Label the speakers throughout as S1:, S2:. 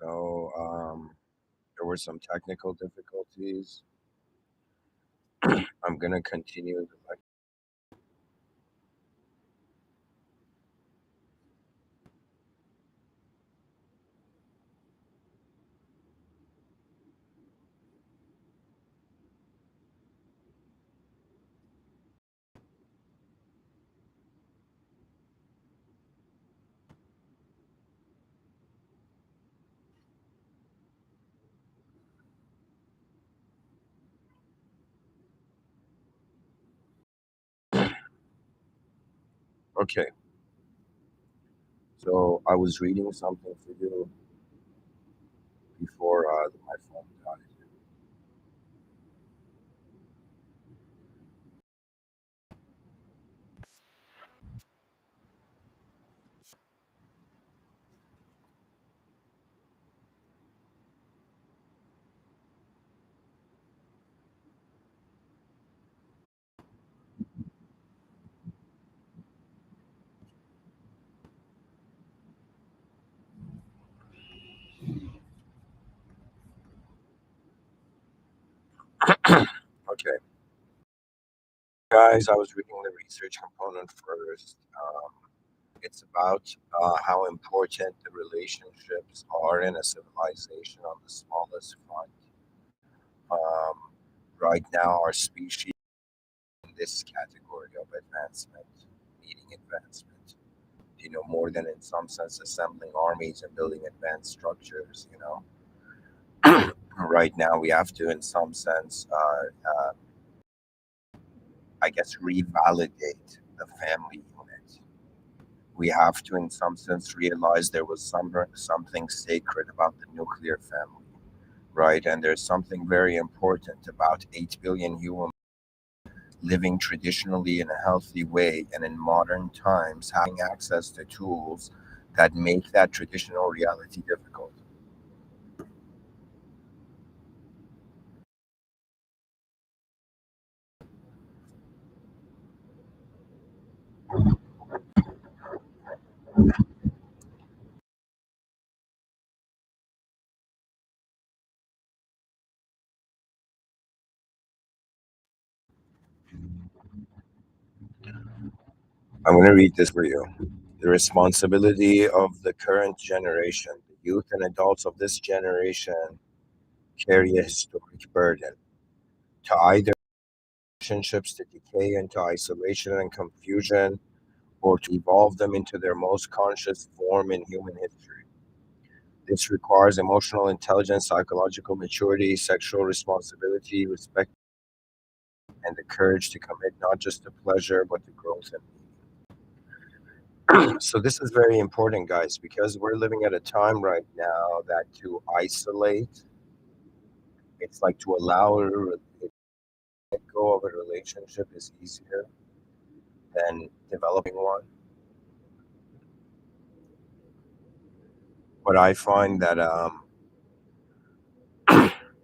S1: So there were some technical difficulties. I'm gonna continue the lecture. Okay, so I was reading something for you before my phone died. Okay, guys, I was reading the research component first. It's about how important the relationships are in a civilization on the smallest front. Um, right now, our species in this category of advancement, needing advancement. More than in some sense assembling armies and building advanced structures. Right now we have to, in some sense, I guess, revalidate the family unit. We have to, in some sense, realize there was something sacred about the nuclear family, right? And there's something very important about 8 billion humans living traditionally in a healthy way and in modern times having access to tools that make that traditional reality difficult. I'm going to read this for you. The responsibility of the current generation, the youth and adults of this generation, carry a historic burden to either relationships to decay into isolation and confusion, or to evolve them into their most conscious form in human history. This requires emotional intelligence, psychological maturity, sexual responsibility, respect, and the courage to commit not just to pleasure, but to growth and meaning. So, this is very important, guys, because we're living at a time right now that to isolate, it's like to allow let go of a relationship is easier than developing one. But I find that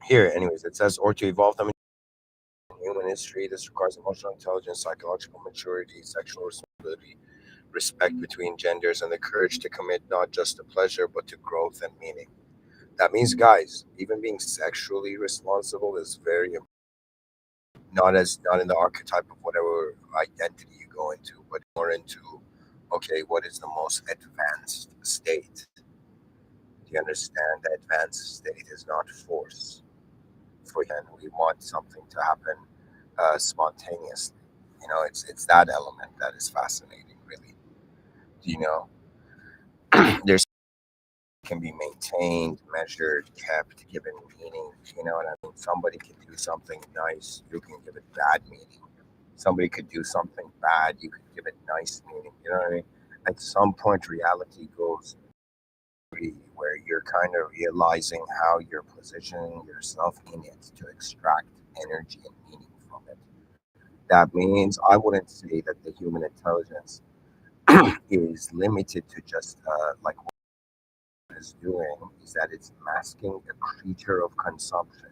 S1: here, anyways, it says, or to evolve them in human history, this requires emotional intelligence, psychological maturity, sexual responsibility, respect between genders, and the courage to commit not just to pleasure, but to growth and meaning. That means, guys, even being sexually responsible is very important. Not in the archetype of whatever identity you go into, but more into, okay, what is the most advanced state? Do you understand? The advanced state is not force. For and we want something to happen spontaneously. It's that element that is fascinating, really. You know, there's can be maintained, measured, kept, given meaning. You know what I mean? Somebody can do something nice, you can give it bad meaning. Somebody could do something bad, you could give it nice meaning. You know what I mean? At some point, reality goes where you're kind of realizing how you're positioning yourself in it to extract energy and meaning from it. That means I wouldn't say that the human intelligence is limited to just like what it's doing is that it's masking a creature of consumption.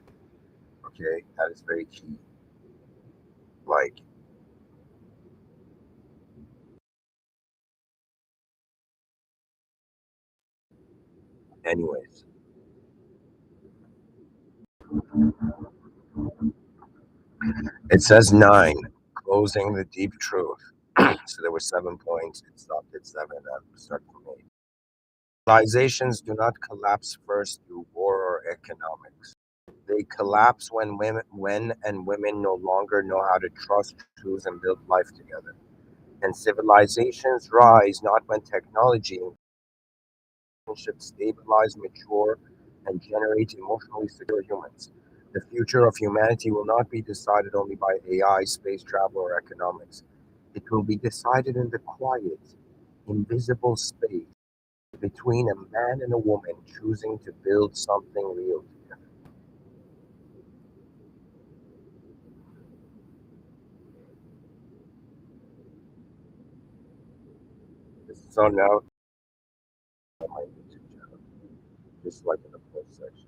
S1: Okay, that is very key. Like, anyways. It says nine, closing the deep truth. So there were 7 points. It stopped at seven. I'm starting from eight. Civilizations do not collapse first through war or economics. They collapse when women no longer know how to trust, choose, and build life together. And civilizations rise not when technology and relationships stabilize, mature, and generate emotionally secure humans. The future of humanity will not be decided only by AI, space travel, or economics. It will be decided in the quiet, invisible space between a man and a woman choosing to build something real together. So now on my YouTube channel, just like in the post section.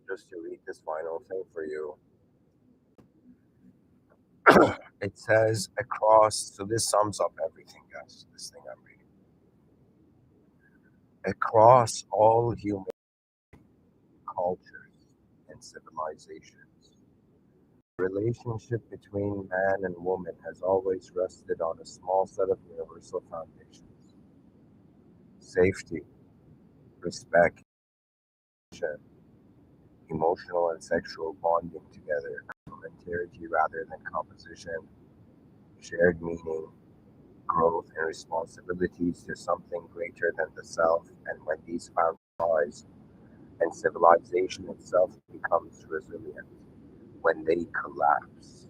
S1: Just to read this final thing for you, it says across, so this sums up everything, guys, this thing I'm reading. Across all human cultures and civilizations, relationship between man and woman has always rested on a small set of universal foundations: safety, respect, emotional and sexual bonding together, complementarity rather than composition, shared meaning, growth, and responsibilities to something greater than the self. And when these foundations and civilization itself becomes resilient, when they collapse,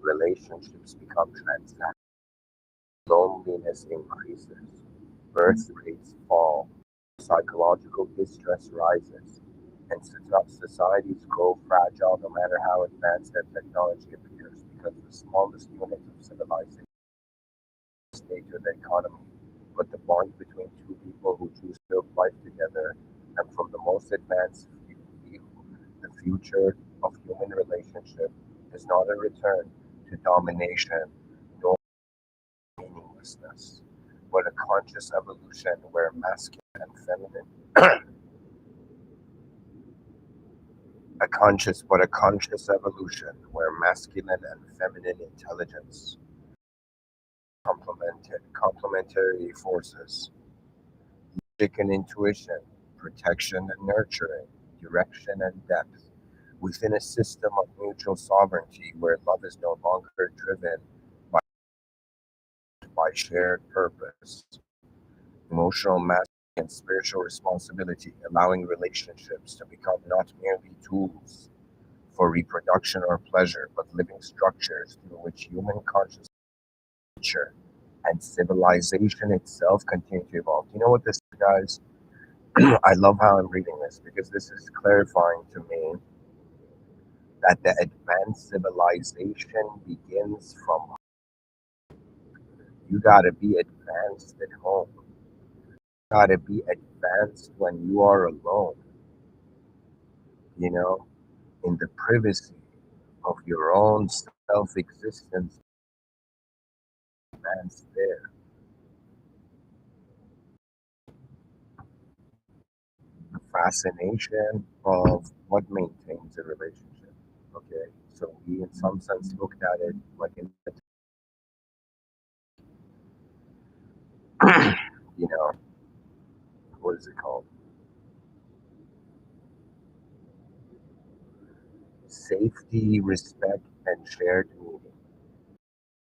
S1: relationships become transactional, loneliness increases, birth rates fall, psychological distress rises, and societies grow fragile no matter how advanced their technology appears, because the smallest unit of civilization state of the economy, but the bond between two people who choose to build life together. And from the most advanced view, the future of human relationship is not a return to domination nor meaninglessness, but a conscious evolution where masculine and feminine, a conscious evolution where masculine and feminine intelligence, complementary forces, logic and intuition, protection and nurturing, direction and depth, within a system of mutual sovereignty where love is no longer driven by, shared purpose, emotional mastery, and spiritual responsibility, allowing relationships to become not merely tools for reproduction or pleasure, but living structures through which human consciousness, culture, and civilization itself continue to evolve. You know what this is, guys? I love how I'm reading this because this is clarifying to me that the advanced civilization begins from you got to be advanced at home. You got to be advanced when you are alone, you know, in the privacy of your own self existence, advanced there. The fascination of what maintains a relationship. Okay, so we, in some sense, looked at it like in, you know, what is it called? Safety, respect, and shared meaning.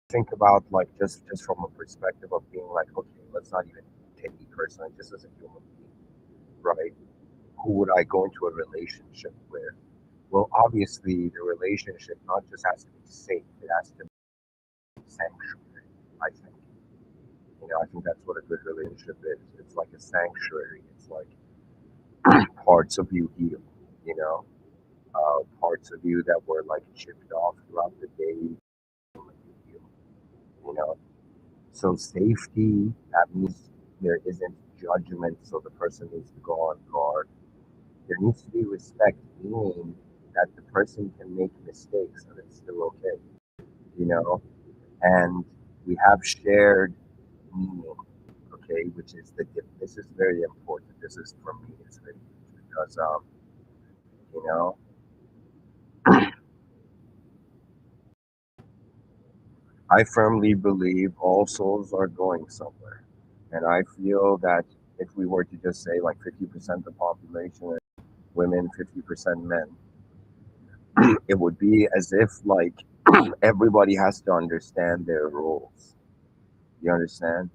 S1: Think about like just from a perspective of being like, okay, let's not even take me personally, just as a human being, right? Who would I go into a relationship with? Well, obviously, the relationship not just has to be safe; it has to be sanctuary. I think. I think that's what a good relationship is. It's like a sanctuary. It's like parts of you heal. You know, parts of you that were like chipped off throughout the day. You heal. You know, so safety, that means there isn't judgment, so the person needs to go on guard. There needs to be respect, meaning that the person can make mistakes and it's still okay, you know? And we have shared meaning, okay, which is this is very important. This is for me, it's very huge because, you know, I firmly believe all souls are going somewhere. And I feel that if we were to just say like 50% of the population women, 50% men, it would be as if like everybody has to understand their roles. You understand?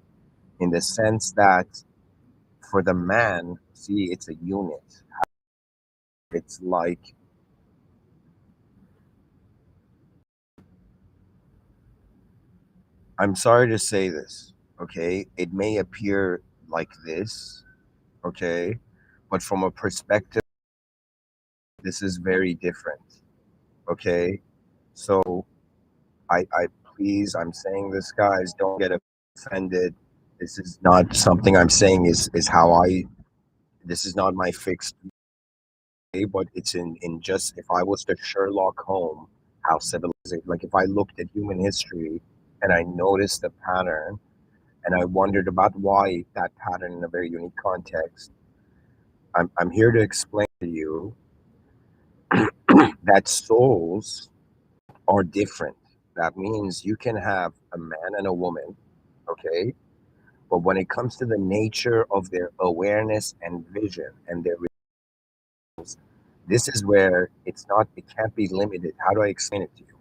S1: In the sense that for the man, see, it's a unit. It's like, I'm sorry to say this, okay? It may appear like this, okay? But from a perspective, this is very different, okay? So I please, I'm saying this, guys, don't get offended. This is not something I'm saying is how I. This is not my fixed way, but it's in just if I was to Sherlock Holmes how civilization, like if I looked at human history and I noticed a pattern and I wondered about why that pattern in a very unique context. I'm here to explain to you that souls are different. That means you can have a man and a woman, okay? But when it comes to the nature of their awareness and vision and their results, this is where it can't be limited. How do I explain it to you?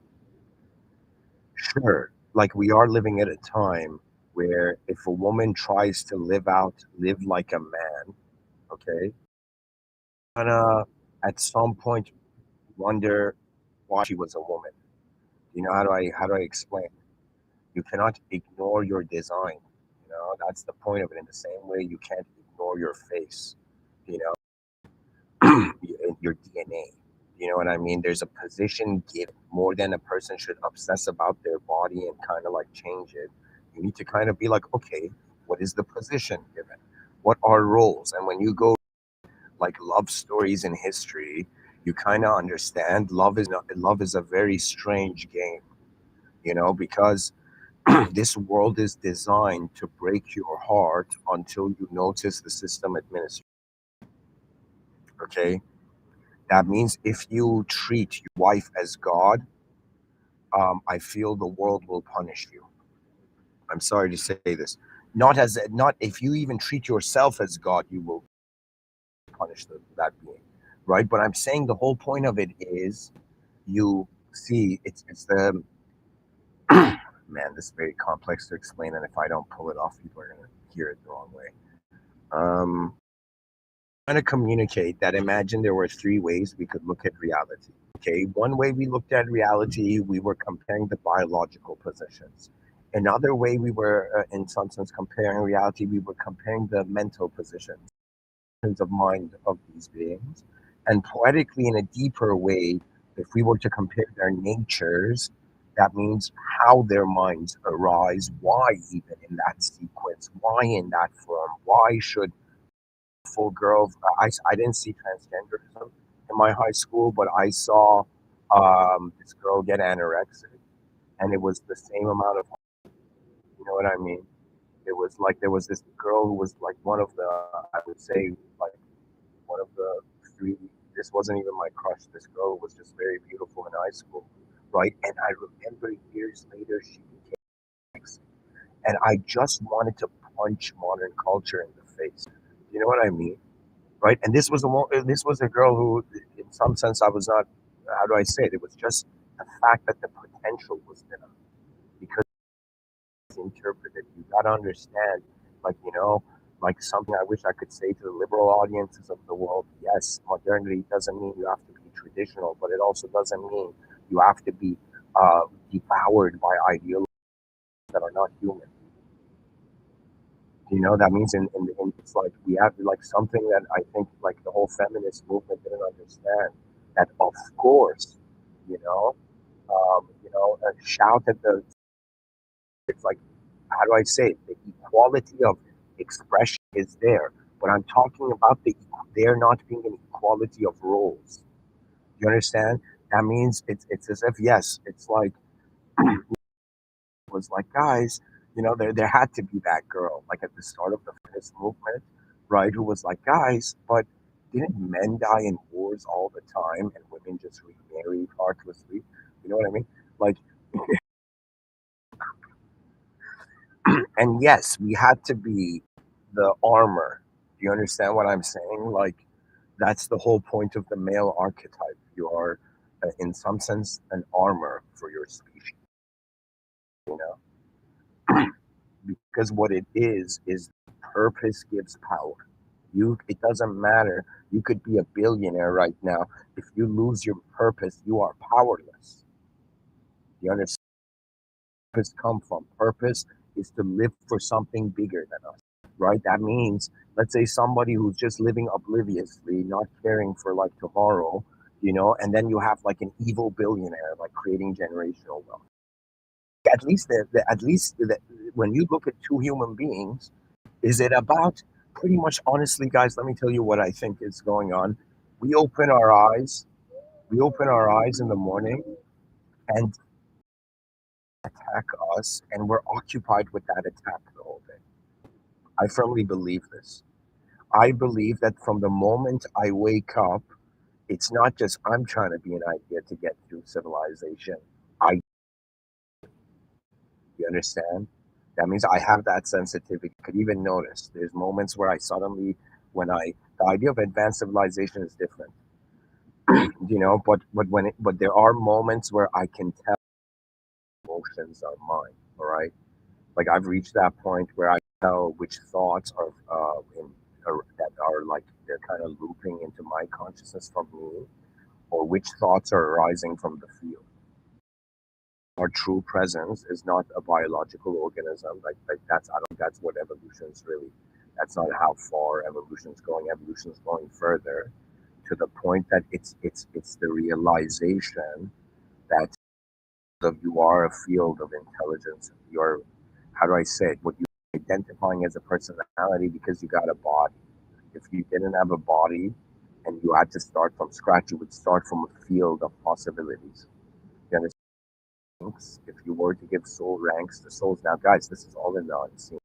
S1: Sure, like we are living at a time where if a woman tries to live like a man, okay, gonna at some point wonder why she was a woman. How do I explain? You cannot ignore your design. That's the point of it. In the same way, you can't ignore your face. You your DNA. You know what I mean? There's a position given more than a person should obsess about their body and kind of like change it. You need to kind of be like, okay, what is the position given? What are roles? And when you go like love stories in history, you kind of understand love is a very strange game, because this world is designed to break your heart until you notice the system administration. Okay, that means if you treat your wife as God, I feel the world will punish you. I'm sorry to say this. Not if you even treat yourself as God, you will punish that being, right? But I'm saying the whole point of it is you see it's the man. This is very complex to explain, and if I don't pull it off, people are gonna hear it the wrong way. Um, Trying to communicate that imagine there were three ways we could look at reality. Okay, one way we looked at reality, we were comparing the biological positions. Another way we were, in some sense, comparing reality, we were comparing the mental positions of mind of these beings. And poetically, in a deeper way, if we were to compare their natures, that means how their minds arise, why even in that sequence, why in that form, why should full girl. I didn't see transgenderism in my high school, but I saw this girl get anorexic, and it was the same amount of. You know what I mean? It was like there was this girl who was like one of the. I would say like one of the three. This wasn't even my crush. This girl was just very beautiful in high school, right? And I remember years later she became anorexic, and I just wanted to punch modern culture in the face. You know what I mean? Right? And this was a girl who, in some sense, I was not. How do I say it? It was just the fact that the potential was there because it's interpreted. You gotta understand, like like something I wish I could say to the liberal audiences of the world. Yes, modernity doesn't mean you have to be traditional, but it also doesn't mean you have to be devoured by ideologies that are not human. That means in it's like we have like something that I think like the whole feminist movement didn't understand. That of course, shout at the it's like how do I say it? The equality of expression is there, but I'm talking about there not being an equality of roles. You understand? That means it's as if yes, it's like was like, guys, there had to be that girl, like at the start of the feminist movement, right? Who was like, guys, but didn't men die in wars all the time and women just remarry heartlessly? You know what I mean? Like, and yes, we had to be the armor. Do you understand what I'm saying? Like, that's the whole point of the male archetype. You are, in some sense, an armor for your species, you know? Because what it is purpose gives power. It doesn't matter. You could be a billionaire right now. If you lose your purpose, you are powerless. You understand? Purpose come from purpose is to live for something bigger than us, right? That means, let's say somebody who's just living obliviously, not caring for like tomorrow, and then you have like an evil billionaire like creating generational wealth. At least when you look at two human beings, is it about pretty much honestly, guys? Let me tell you what I think is going on. We open our eyes, we open our eyes in the morning and attack us, and we're occupied with that attack the whole day. I firmly believe this. I believe that from the moment I wake up, it's not just I'm trying to be an idea to get through civilization. I You understand? That means I have that sensitivity. I could even notice there's moments where I suddenly, the idea of advanced civilization is different, but there are moments where I can tell emotions are mine. All right, like I've reached that point where I know which thoughts that are like they're kind of looping into my consciousness from me, or which thoughts are arising from the field. Our true presence is not a biological organism. Like that's I don't that's what evolution is really. That's not how far evolution is going. Evolution is going further to the point that it's the realization that you are a field of intelligence. You're how do I say it? What you're identifying as a personality because you got a body. If you didn't have a body and you had to start from scratch, you would start from a field of possibilities. You understand? If you were to give soul ranks to souls. Now, guys, this is all in the unseen.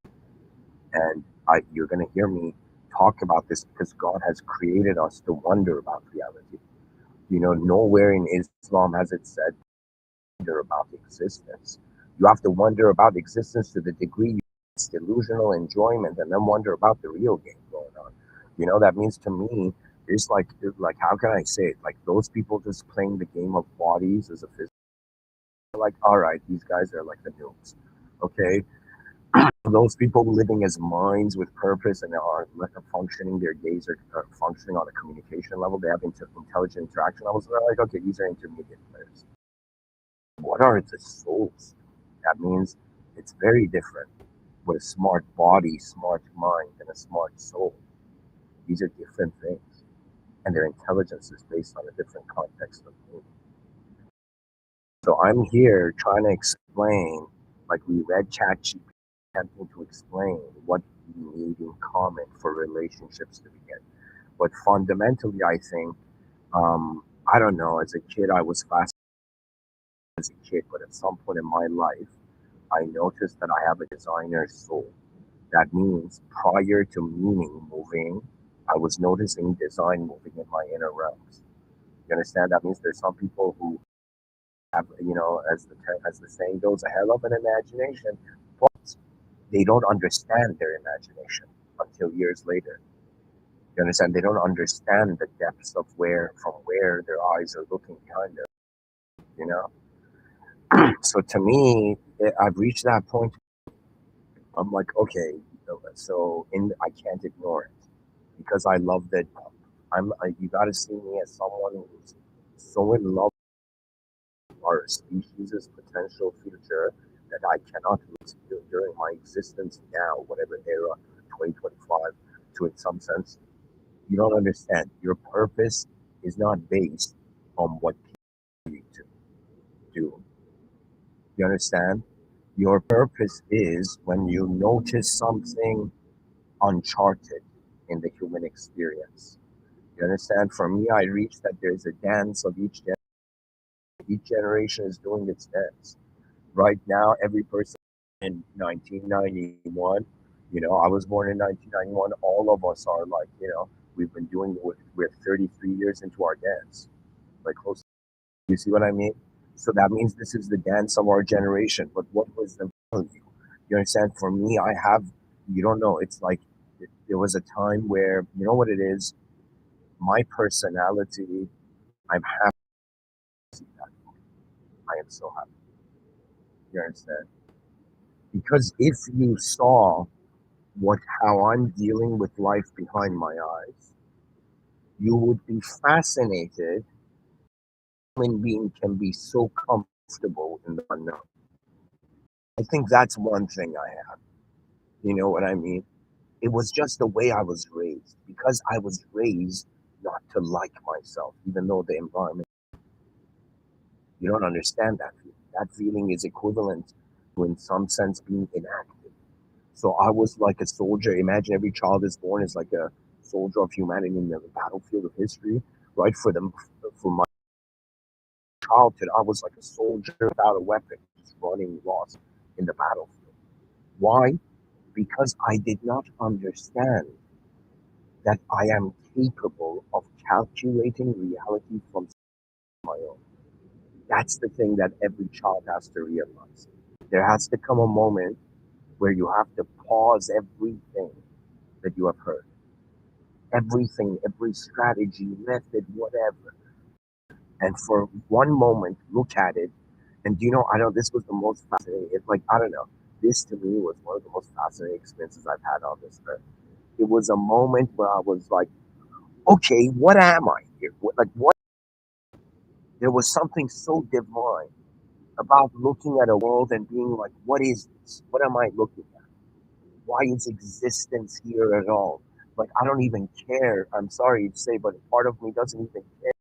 S1: And you're going to hear me talk about this because God has created us to wonder about reality. Nowhere in Islam has it said wonder about existence. You have to wonder about existence to the degree it's delusional enjoyment and then wonder about the real game going on. That means to me, it's like how can I say it? Like those people just playing the game of bodies as a physical like, all right, these guys are like the noobs. Okay. Those people living as minds with purpose and are functioning, their gaze are functioning on a communication level. They have intelligent interaction levels. They're like, okay, these are intermediate players. What are the souls? That means it's very different with a smart body, smart mind, and a smart soul. These are different things. And their intelligence is based on a different context of meaning. So I'm here trying to explain, like we read ChatGPT, attempting to explain what we need in common for relationships to begin. But fundamentally, I think, I don't know, as a kid, I was fascinated as a kid, but at some point in my life, I noticed that I have a designer soul. That means prior to meaning moving, I was noticing design moving in my inner realms. You understand? That means there's some people who have, as the saying goes, a hell of an imagination, but they don't understand their imagination until years later. You understand? They don't understand the depths of from where their eyes are looking behind them. You know, So to me, I've reached that point. I'm like, okay, so I can't ignore it because I love that. You got to see me as someone who's so in love with our species' potential future that I cannot lose during my existence now, whatever era, 2025, to in some sense. You don't understand. Your purpose is not based on what people need to do. You understand? Your purpose is when you notice something uncharted in the human experience. You understand? For me, I reached that there's a dance of each generation is doing its dance. Right now, every person in 1991, I was born in 1991. All of us are like, we've been doing, we're 33 years into our dance, like close. You see what I mean? So that means this is the dance of our generation. But what was the value? You understand? For me, I have, you don't know. It's like there was a time where, you know what it is? My personality, I'm happy to see that. I am so happy. You understand? Because if you saw how I'm dealing with life behind my eyes, you would be fascinated. Human being can be so comfortable in the unknown. I think that's one thing I have. You know what I mean? It was just the way I was raised. Because I was raised not to like myself, even though the environment, you don't understand that feeling. That feeling is equivalent to, in some sense, being inactive. So I was like a soldier. Imagine every child is born as like a soldier of humanity in the battlefield of history, right? For my childhood, I was like a soldier without a weapon, just running lost in the battlefield. Why? Because I did not understand that I am capable of calculating reality from my own. That's the thing that every child has to realize. There has to come a moment where you have to pause everything that you have heard, everything, every strategy, method, whatever, and for one moment look at it. And do you know, I know this was the most fascinating. It's like, I don't know, this to me was one of the most fascinating experiences I've had on this earth. It was a moment where I was like, okay, what am I here? What? There was something so divine about looking at a world and being like, what is this? What am I looking at? Why is existence here at all? Like, I don't even care. I'm sorry to say, but part of me doesn't even care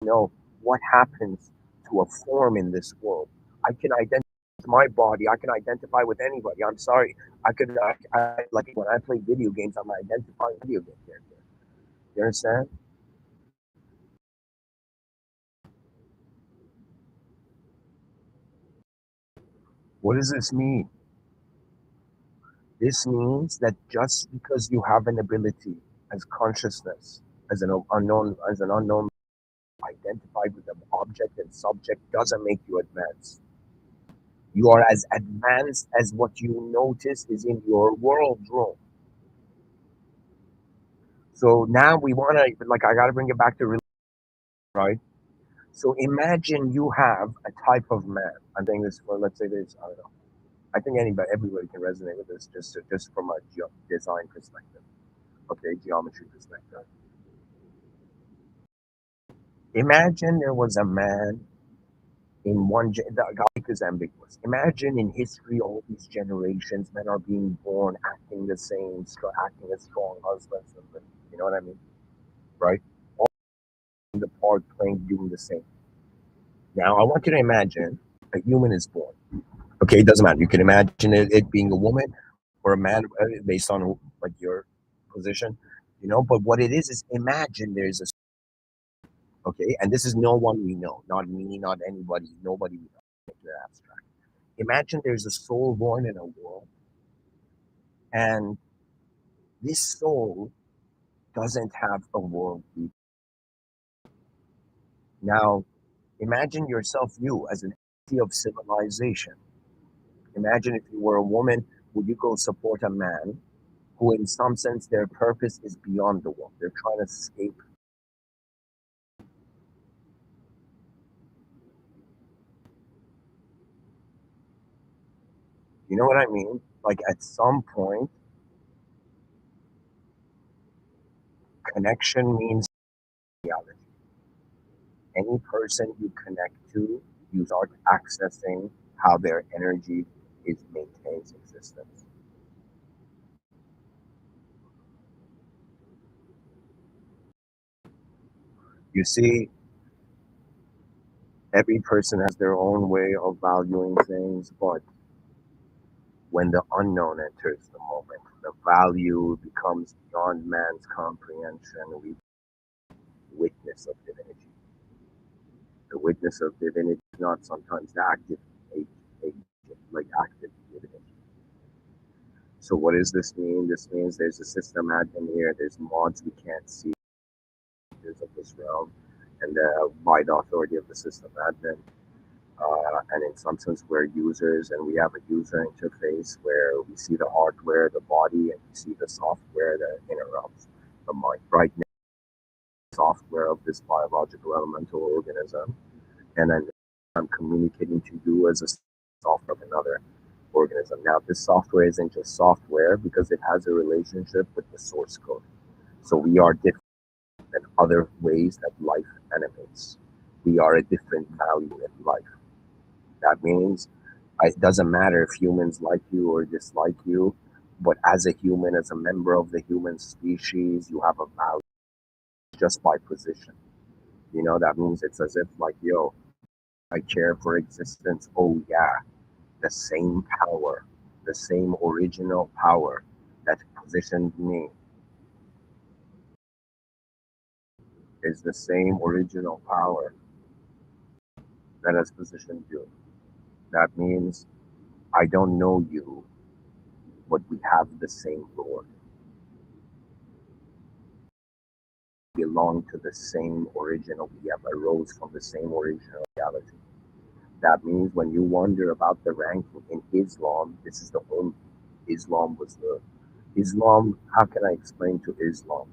S1: to know what happens to a form in this world. I can identify with my body. I can identify with anybody. I'm sorry. Like when I play video games, I'm identifying video game character. You understand? What does this mean? This means that just because you have an ability as consciousness, as an unknown, identified with an object and subject doesn't make you advanced. You are as advanced as what you notice is in your world room. So now we want to, like, I got to bring it back to religion, right? So imagine you have a type of man. I'm saying this for, let's say there's, I don't know. I think everybody can resonate with this just from a design perspective. Okay, geometry perspective. Imagine there was a man in the God is ambiguous. Imagine in history, all these generations, men are being born, acting the same, acting as strong husbands, you know what I mean, right? All in the part playing, doing the same. Now, I want you to imagine a human is born. Okay, it doesn't matter. You can imagine it being a woman or a man, based on like your position, But what it is imagine there's a okay, and this is no one we know, not me, not anybody, nobody we know. Make it abstract. Imagine there's a soul born in a world, and this soul doesn't have a world. Now, imagine yourself, you, as an entity of civilization. Imagine if you were a woman, would you go support a man who, in some sense, their purpose is beyond the world? They're trying to escape. You know what I mean? Like at some point, connection means reality. Any person you connect to, you start accessing how their energy is maintains existence. You see, every person has their own way of valuing things, but when the unknown enters the moment, the value becomes beyond man's comprehension. We witness of divinity. The witness of divinity is not sometimes the active agent, like active divinity. So what does this mean? This means there's a system admin here, there's mods we can't see, there's of this realm, and by the authority of the system admin. And in some sense, we're users, and we have a user interface where we see the hardware, the body, and we see the software that interrupts the mind. Right now, software of this biological elemental organism, and then I'm communicating to you as a software of another organism. Now, this software isn't just software because it has a relationship with the source code. So we are different than other ways that life animates. We are a different value in life. That means it doesn't matter if humans like you or dislike you, but as a human, as a member of the human species, you have a value just by position. That means it's as if, like, yo, I care for existence. Oh, yeah, the same power, the same original power that positioned me is the same original power that has positioned you. That means I don't know you, but we have the same Lord. Belong to the same original. We have arose from the same original reality. That means when you wonder about the ranking in Islam, this is the only Islam was the Islam. How can I explain to Islam?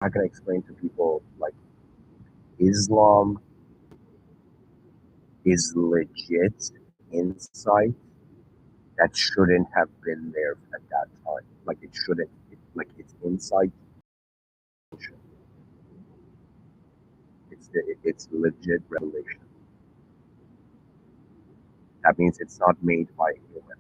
S1: How can I explain to people like Islam is legit insight that shouldn't have been there at that time. Like it shouldn't. Like it's insight. It's legit revelation. That means it's not made by a human.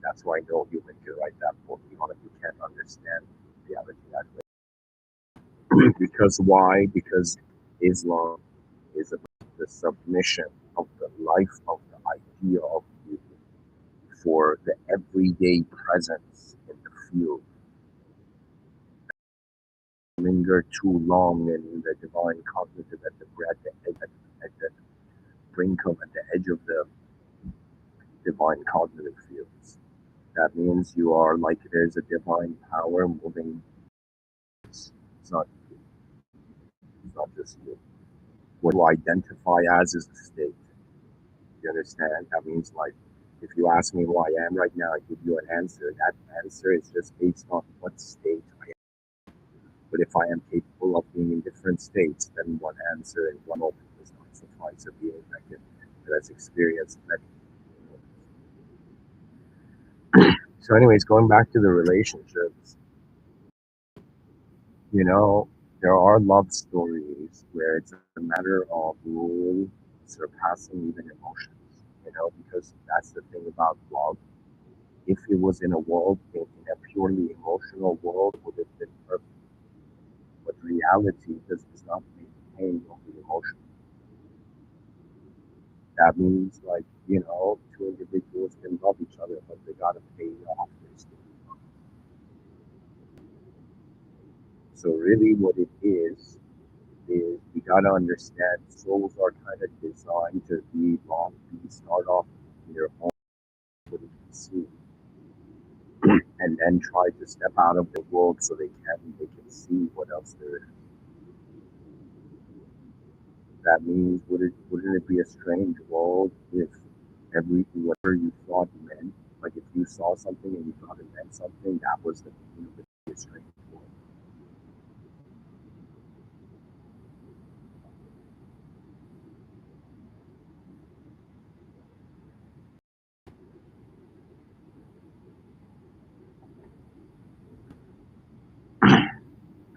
S1: That's why no human can write that book, even if you can't understand reality that way. Because why? Because Islam is about the submission of the life of the idea of you for the everyday presence in the field. Linger too long in the divine cognitive at the brink of at the edge of the divine cognitive fields. That means you are like there's a divine power moving. It's not it's not just you. What you identify as is the state. You understand? That means like if you ask me who I am right now, I give you an answer. That answer is just based on what state I am. But if I am capable of being in different states, then one answer in one moment does not suffice a being that has experienced many. So, anyways, going back to the relationships, you know, there are love stories where it's a matter of rule surpassing even emotions, because that's the thing about love. If it was in a world, in a purely emotional world, would have been perfect. But reality does not maintain only emotion. That means, like, two individuals can love each other, but they gotta pay off their student. So really, what it is we gotta understand souls are kind of designed to start off in their own what you can see, and then try to step out of the world so they can see what else there is. That means wouldn't it be a strange world if whatever you thought meant, like if you saw something and you thought it meant something, that was the meaning of it, be a strange world.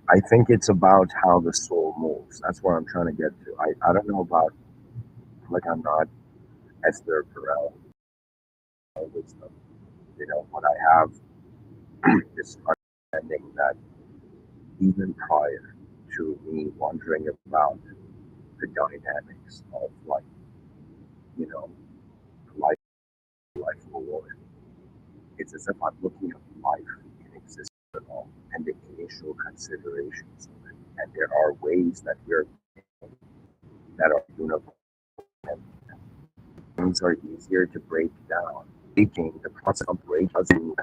S1: I think it's about how the soul moves. That's what I'm trying to get to. I don't know about, like, I'm not Esther Perel or wisdom, but I have this understanding that even prior to me wondering about the dynamics of, like, you know, life, life reward, it's as if I'm looking at life in existence at all and the initial considerations of it. And there are ways that we're that are universal. Things are easier to break down. Breaking the process of break doesn't mean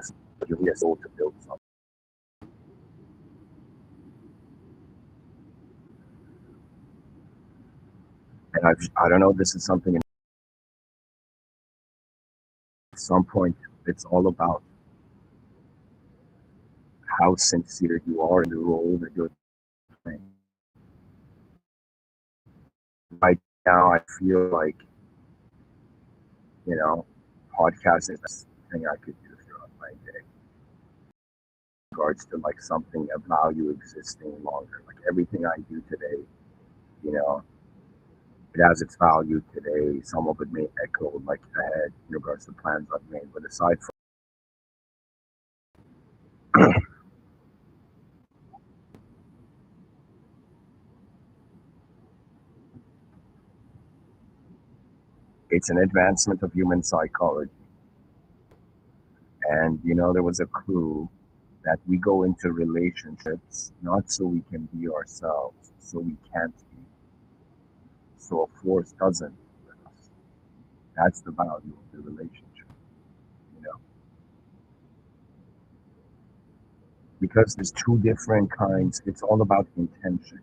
S1: you need a soul to build something. And I don't know, this is something at some point it's all about how sincere you are in the role that you're playing. Right now, I feel like, you know, podcasting is the best thing I could do throughout my day. In regards to, like, something of value existing longer. Like everything I do today, you know, it has its value today. Some of it may echo, like, ahead in regards to plans I've made. But aside from it's an advancement of human psychology. And, there was a clue that we go into relationships not so we can be ourselves, so we can't be. So a force doesn't with us. That's the value of the relationship, you know. Because there's two different kinds. It's all about intention,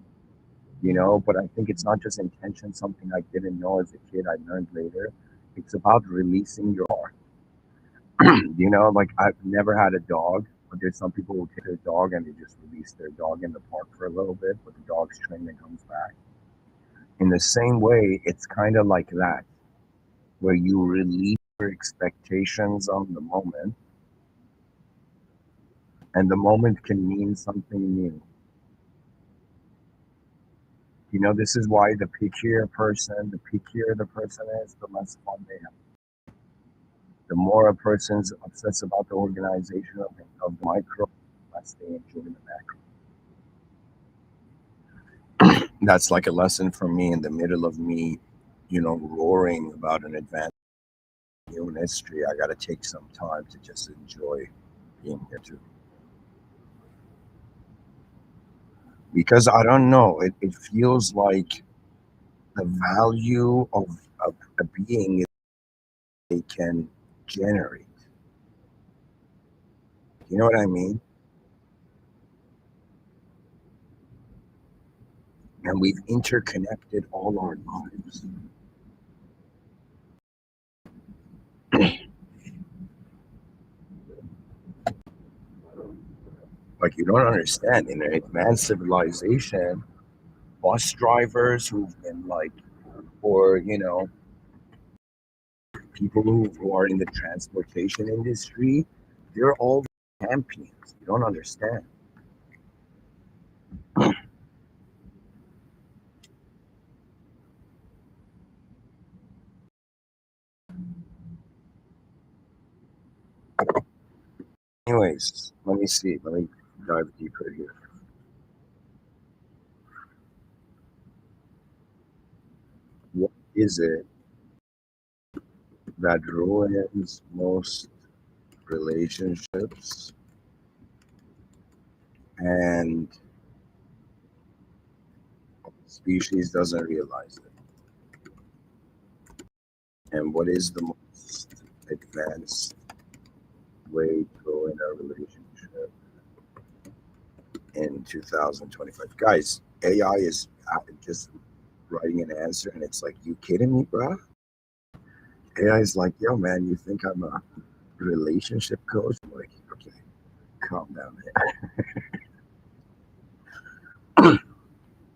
S1: but I think it's not just intention, something I didn't know as a kid, I learned later. It's about releasing your heart. Like, I've never had a dog, but there's some people who take their dog and they just release their dog in the park for a little bit, but the dog's trained and comes back. In the same way, it's kind of like that, where you release your expectations on the moment, and the moment can mean something new. This is why the pickier the person is, the less fun they have. The more a person's obsessed about the organization of the micro, the less they enjoy the macro. That's like a lesson for me in the middle of me, roaring about an advanced human history. I got to take some time to just enjoy being here too. Because I don't know, it feels like the value of a being they can generate. You know what I mean? And we've interconnected all our lives. Like, you don't understand. In an advanced civilization, bus drivers who've been, like, or, people who are in the transportation industry, they're all champions. You don't understand. Anyways, let me see. Let me dive deeper here. What is it that ruins most relationships and species doesn't realize it? And what is the most advanced way to ruin a relationship in 2025? Guys, AI is just writing an answer, and it's like, you kidding me, bro? AI is like, yo, man, you think I'm a relationship coach? I'm like, okay, calm down, man.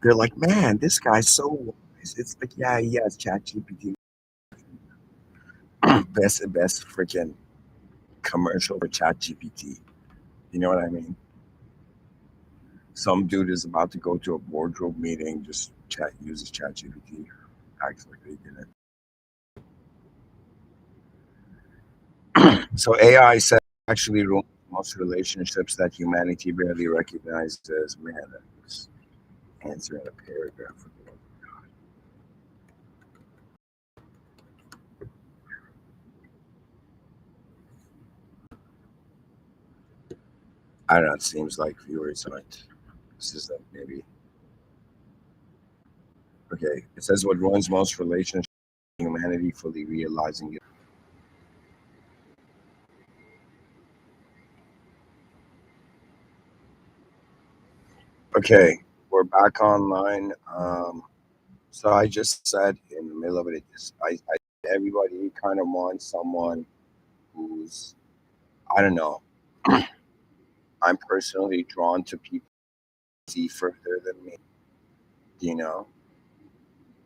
S1: They're like, man, this guy's so wise. It's like, yeah, he has ChatGPT. Best freaking commercial for ChatGPT. You know what I mean? Some dude is about to go to a boardroom meeting, just uses ChatGPT, acts like they did it. So AI said actually ruins most relationships that humanity barely recognizes. Man, that's answering a paragraph. I don't know. It seems like viewers aren't. This is maybe okay. It says what ruins most relationships, humanity fully realizing it. Okay, we're back online. So I just said in the middle of it, everybody kind of wants someone who's, I don't know. I'm personally drawn to people who see further than me, you know.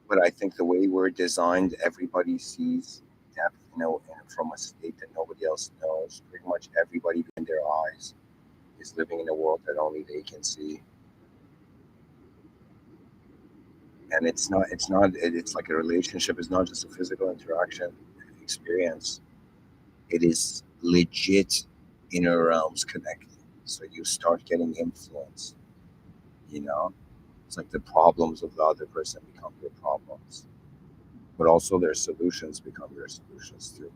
S1: But I think the way we're designed, everybody sees depth, and from a state that nobody else knows. Pretty much everybody in their eyes is living in a world that only they can see. And it's like a relationship is not just a physical interaction experience. It is legit inner realms connecting. So you start getting influence, you know? It's like the problems of the other person become your problems, but also their solutions become your solutions too.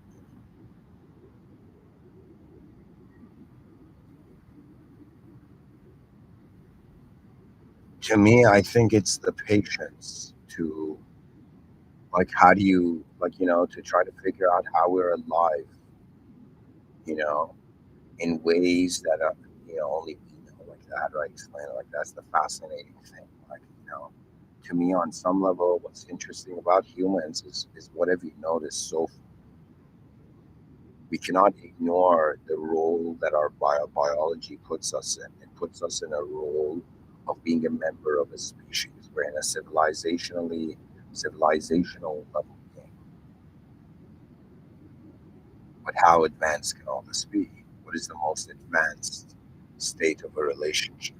S1: To me, I think it's the patience to, like, how do you, like, to try to figure out how we're alive, you know, in ways that are, only we know. Like, how do I explain it? Like, that's the fascinating thing. Like, to me, on some level, what's interesting about humans is what have you noticed so we cannot ignore the role that our biology puts us in. It puts us in a role of being a member of a species. We're in a civilizational level game. But how advanced can all this be? What is the most advanced state of a relationship?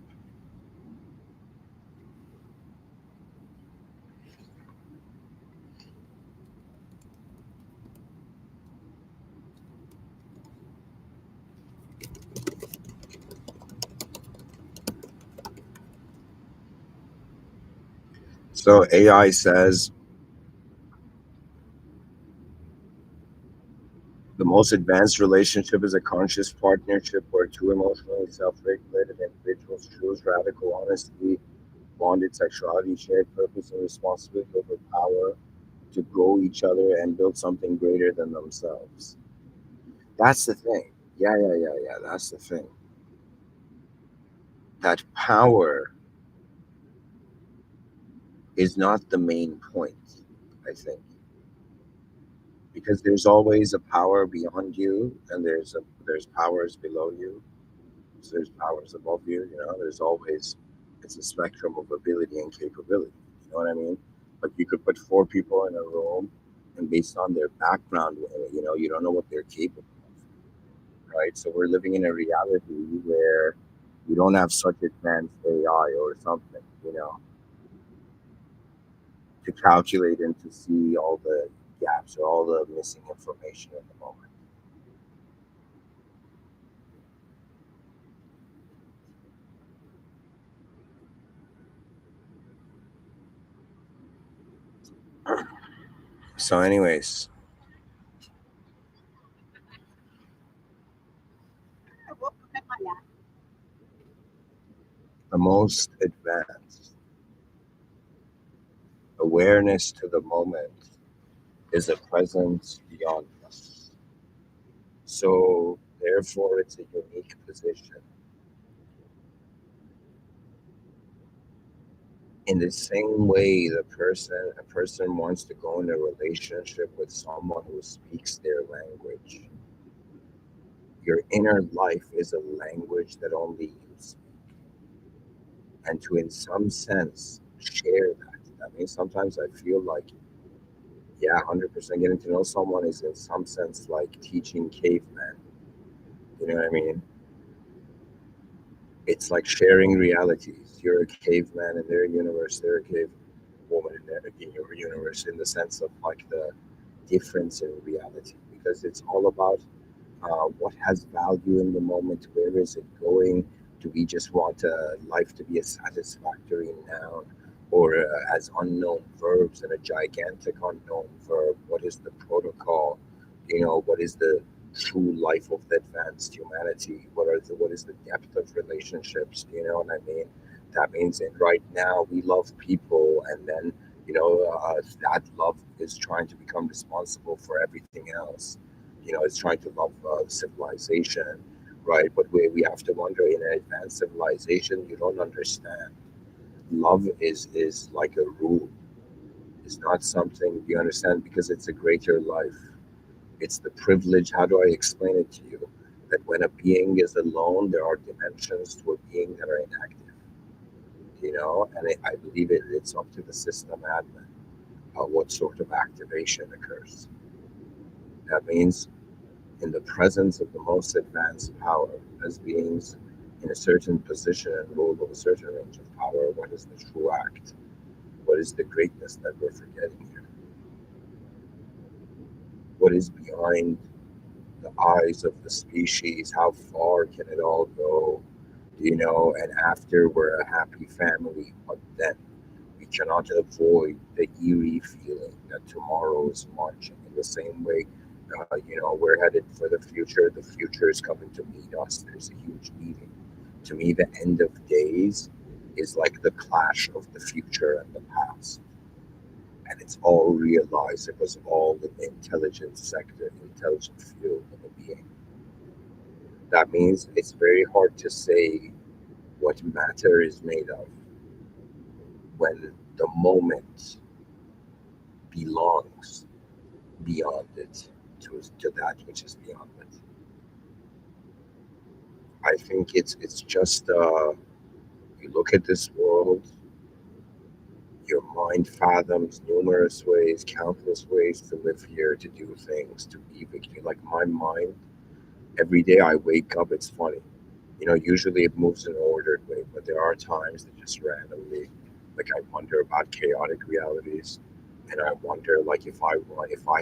S1: So AI says the most advanced relationship is a conscious partnership where two emotionally self-regulated individuals choose radical honesty, bonded sexuality, shared purpose, and responsibility over power to grow each other and build something greater than themselves. That's the thing. Yeah, yeah, yeah, yeah. That's the thing. That power is not the main point, I think, because there's always a power beyond you, and there's powers below you. So there's powers above you. There's always it's a spectrum of ability and capability. You know what I mean? Like you could put four people in a room, and based on their background, you don't know what they're capable of, right? So we're living in a reality where we don't have such advanced AI or something, to calculate and to see all the gaps or all the missing information at the moment. So, anyways, the most advanced awareness to the moment is a presence beyond us. So, therefore, it's a unique position. In the same way, a person wants to go in a relationship with someone who speaks their language. Your inner life is a language that only you speak, and to, in some sense, share that. I mean, sometimes I feel like, yeah, 100% getting to know someone is in some sense like teaching cavemen. You know what I mean? It's like sharing realities. You're a caveman in their universe, they're a cave woman in your universe, in the sense of like the difference in reality, because it's all about what has value in the moment, where is it going, do we just want life to be a satisfactory noun, or as unknown verbs and a gigantic unknown verb, what is the protocol, what is the true life of the advanced humanity, what is the depth of relationships, you know what I mean? That means that right now we love people, and then that love is trying to become responsible for everything else. It's trying to love civilization, right? But we have to wonder, in an advanced civilization, you don't understand. Love is like a rule. It's not something you understand because it's a greater life. It's the privilege. How do I explain it to you? That when a being is alone, there are dimensions to a being that are inactive. And I believe it's up to the system admin what sort of activation occurs. That means in the presence of the most advanced power, as beings in a certain position and rule of a certain range of power, what is the true act? What is the greatness that we're forgetting here? What is behind the eyes of the species? How far can it all go? And after we're a happy family, but then we cannot avoid the eerie feeling that tomorrow is marching in the same way. We're headed for the future. The future is coming to meet us. There's a huge meeting. To me, the end of days is like the clash of the future and the past. And it's all realized. It was all in the intelligence sector, intelligent field of a being. That means it's very hard to say what matter is made of when the moment belongs beyond it to that which is beyond it. I think it's just you look at this world, your mind fathoms numerous ways, countless ways to live here, to do things, to be victim. Like my mind, every day I wake up, it's funny. Usually it moves in an ordered way, but there are times that just randomly, like I wonder about chaotic realities, and I wonder, like, if I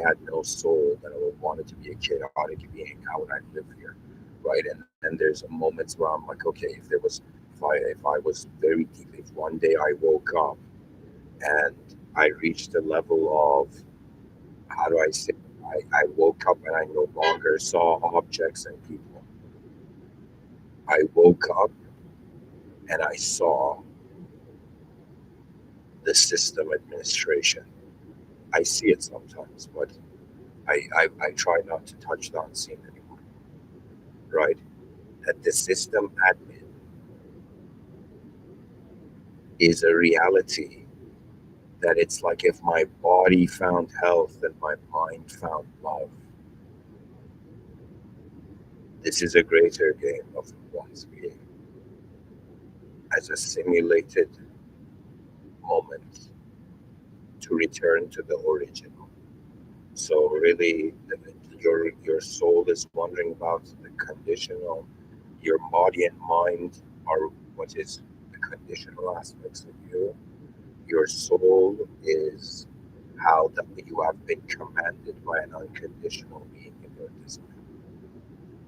S1: had no soul, then I would want it to be a chaotic being. How would I live here, right? And then there's moments where I'm like, okay, if I was very deep, if one day I woke up and I reached a level of, how do I say, I woke up and I no longer saw objects and people. I woke up and I saw the system administration. I see it sometimes, but I try not to touch the unseen anymore, right? That the system admin is a reality, that it's like if my body found health and my mind found love. This is a greater game of one's being as a simulated moment to return to the original. So really, your soul is wondering about the conditional. Your body and mind are what is the conditional aspects of you. Your soul is how that you have been commanded by an unconditional being in your design.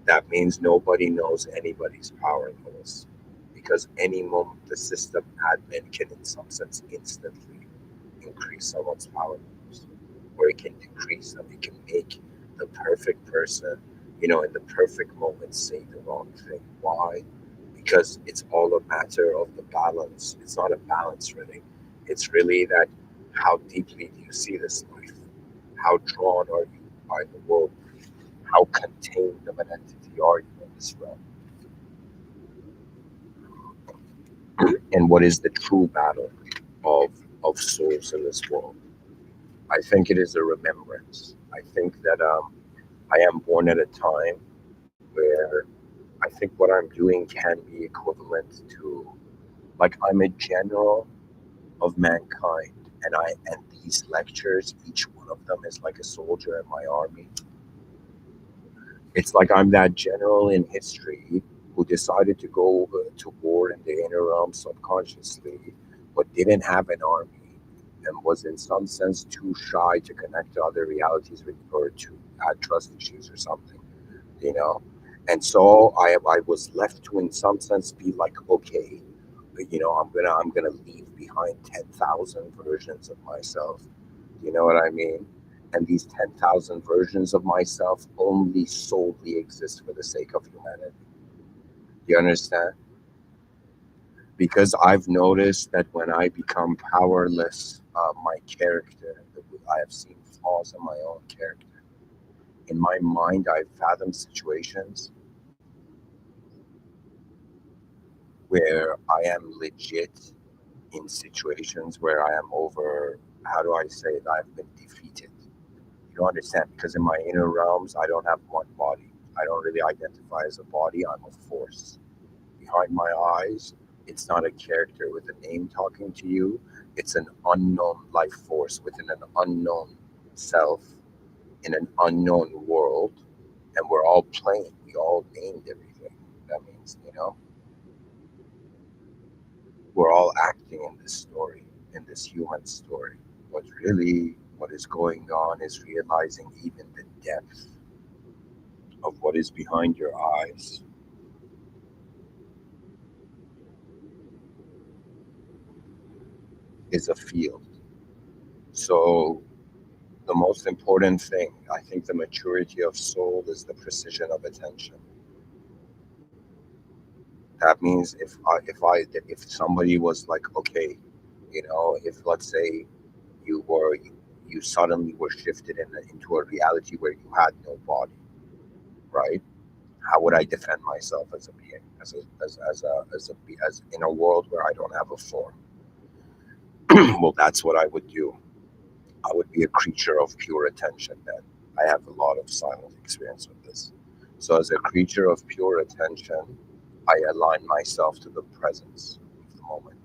S1: That means nobody knows anybody's power levels, because any moment the system admin can, in some sense, instantly increase someone's power levels, or it can decrease them. It can make the perfect person, in the perfect moment, say the wrong thing. Why? Because it's all a matter of the balance. It's not a balance, really. It's really that, how deeply do you see this life? How drawn are you by the world? How contained of an entity are you in this realm? And what is the true battle of souls in this world? I think it is a remembrance. I think that I am born at a time where I think what I'm doing can be equivalent to, like, I'm a general of mankind, and these lectures, each one of them is like a soldier in my army. It's like I'm that general in history who decided to go to war in the inner realm subconsciously, but didn't have an army and was in some sense too shy to connect to other realities with, or to had trust issues or something, you know. And so I was left to in some sense be like, okay, I'm gonna leave behind 10,000 versions of myself. You know what I mean? And these 10,000 versions of myself only solely exist for the sake of humanity. You understand? Because I've noticed that when I become powerless, my character, I have seen flaws in my own character. In my mind, I fathom situations where I am legit in situations where I am over, how do I say it? I've been defeated. You don't understand? Because in my inner realms, I don't have one body. I don't really identify as a body, I'm a force. Behind my eyes, it's not a character with a name talking to you, it's an unknown life force within an unknown self in an unknown world, and we're all playing. We all named everything. That means, we're all acting in this story, in this human story. What is going on is realizing even the depth of what is behind your eyes is a field. So the most important thing, I think, the maturity of soul is the precision of attention. That means if somebody was like, okay, if let's say you were you suddenly were shifted into a reality where you had no body, right? How would I defend myself as a being, as in a world where I don't have a form? Well, that's what I would do. I would be a creature of pure attention then. I have a lot of silent experience with this. So, as a creature of pure attention, I align myself to the presence of the moment.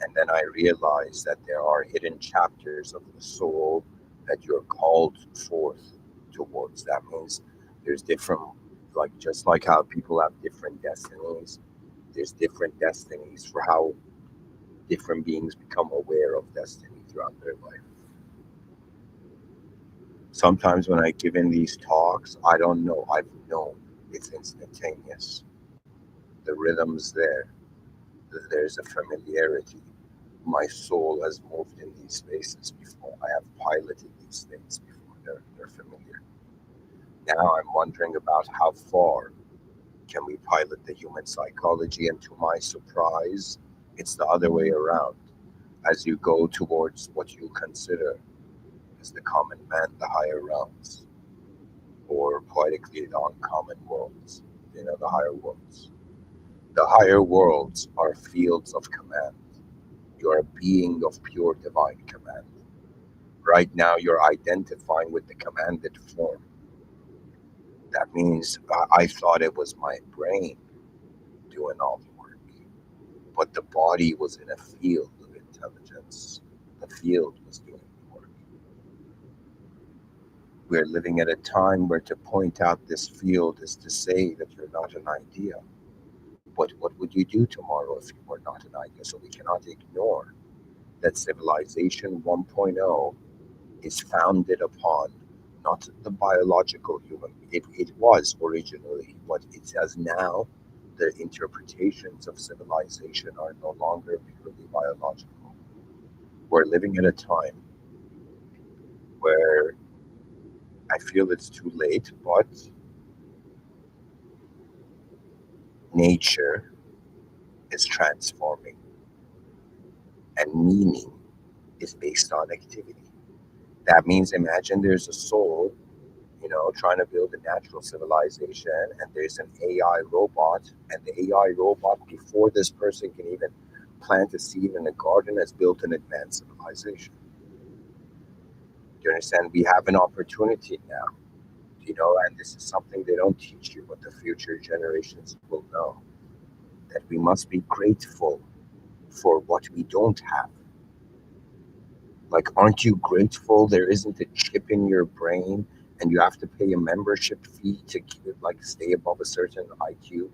S1: And then I realize that there are hidden chapters of the soul that you're called forth towards. That means there's different, like just like how people have different destinies, there's different destinies for how different beings become aware of destiny throughout their life. Sometimes when I give in these talks, I don't know. I've known it's instantaneous. The rhythm's there. There's a familiarity. My soul has moved in these spaces before. I have piloted these things before. They're familiar. Now I'm wondering about how far can we pilot the human psychology, and to my surprise, it's the other way around. As you go towards what you consider as the common man, the higher realms, or poetically the uncommon worlds, the higher worlds. The higher worlds are fields of command. You are a being of pure divine command. Right now, you're identifying with the commanded form. That means I thought it was my brain doing all the work, but the body was in a field of intelligence. The field was doing the work. We're living at a time where to point out this field is to say that you're not an idea. But what would you do tomorrow if you were not an idea? So we cannot ignore that civilization 1.0 is founded upon not the biological human. It was originally, but it says now the interpretations of civilization are no longer purely biological. We're living at a time where I feel it's too late, but nature is transforming, and meaning is based on activity. That means imagine there's a soul, trying to build a natural civilization, and there's an AI robot, and the AI robot, before this person can even plant a seed in a garden, has built an advanced civilization. Do you understand? We have an opportunity now, and this is something they don't teach you, but the future generations will know that we must be grateful for what we don't have. Like, aren't you grateful there isn't a chip in your brain and you have to pay a membership fee to keep, like, stay above a certain IQ?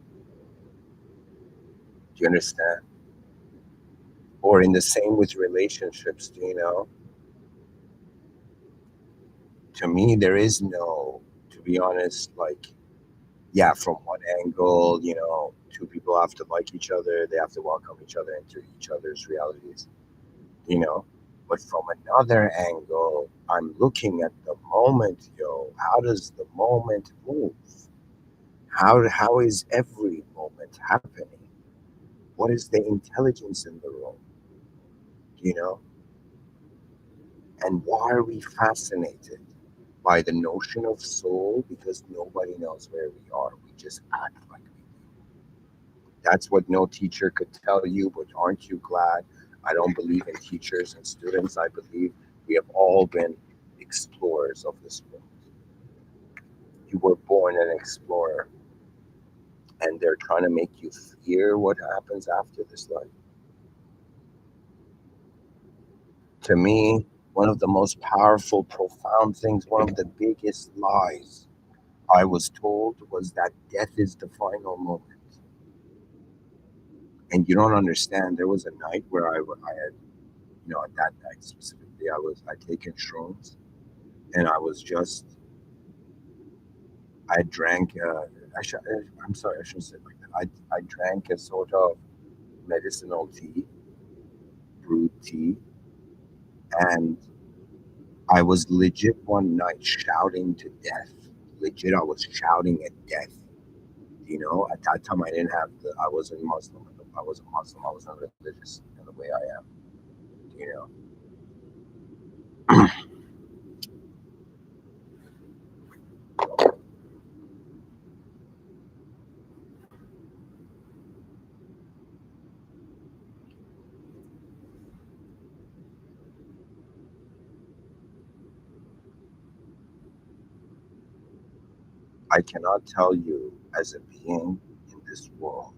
S1: Do you understand? Or in the same with relationships, do you know? To me, there is no, to be honest, like, yeah, from one angle, two people have to like each other, they have to welcome each other into each other's realities, you know. But from another angle, I'm looking at the moment, yo. How does the moment move? How is every moment happening? What is the intelligence in the room? You know? And why are we fascinated by the notion of soul? Because nobody knows where we are. We just act like we do. That's what no teacher could tell you, but aren't you glad? I don't believe in teachers and students. I believe we have all been explorers of this world. You were born an explorer, and they're trying to make you fear what happens after this life. To me, one of the most powerful, profound things, one of the biggest lies I was told was that death is the final moment. And you don't understand. There was a night where I had, at that night specifically, I taken shrooms, and I was just, I drank, I'm sorry, I shouldn't say it like that. I drank a sort of medicinal tea, brewed tea, and I was legit one night shouting to death. Legit, I was shouting at death. At that time, I wasn't Muslim. I wasn't Muslim. I was not religious in the way I am. You know, I cannot tell you as a being in this world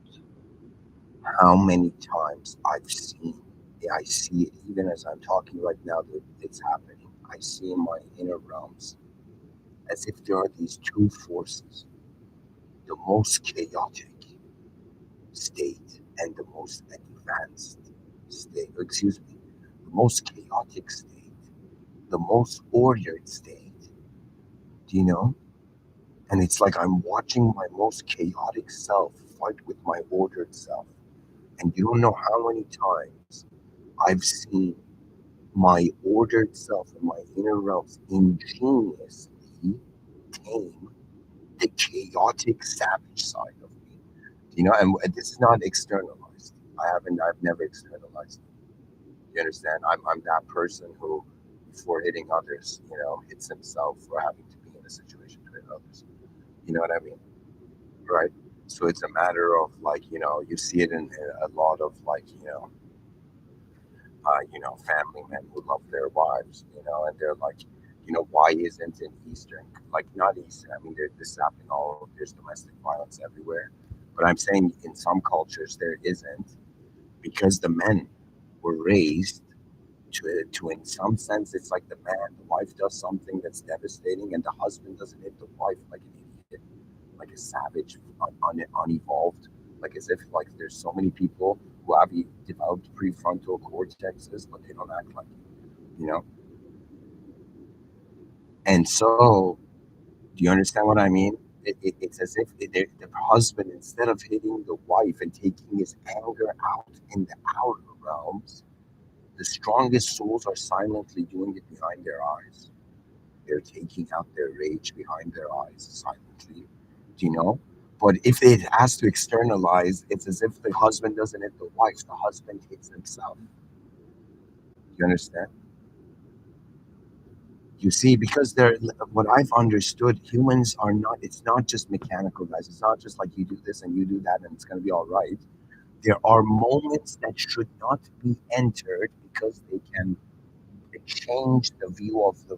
S1: how many times I see it even as I'm talking right now that it's happening. I see in my inner realms as if there are these two forces, the most chaotic state and the most advanced state, excuse me, the most chaotic state, the most ordered state, do you know? And it's like I'm watching my most chaotic self fight with my ordered self. And you don't know how many times I've seen my ordered self in my inner realms ingeniously tame the chaotic savage side of me. And this is not externalized. I've never externalized it. You understand? I'm that person who, before hitting others, hits himself for having to be in a situation to hit others. You know what I mean? Right? So it's a matter of like, you see it in a lot of like, family men who love their wives, and they're like, why isn't in Eastern, like not Eastern, I mean, this is happening there's domestic violence everywhere. But I'm saying in some cultures there isn't because the men were raised to in some sense, it's like the wife does something that's devastating, and the husband doesn't hit the wife like an idiot, like a savage, unevolved, like as if like there's so many people who have developed prefrontal cortexes, but they don't act like it, you know. And so, do you understand what I mean? It's as if the husband, instead of hitting the wife and taking his anger out in the outer realms, the strongest souls are silently doing it behind their eyes. They're taking out their rage behind their eyes silently. Do you know? But if it has to externalize, it's as if the husband doesn't hit the wife, the husband hits himself. You understand? You see, because what I've understood, humans are not, it's not just mechanical, guys. It's not just like you do this and you do that and it's going to be all right. There are moments that should not be entered because they can change the view of the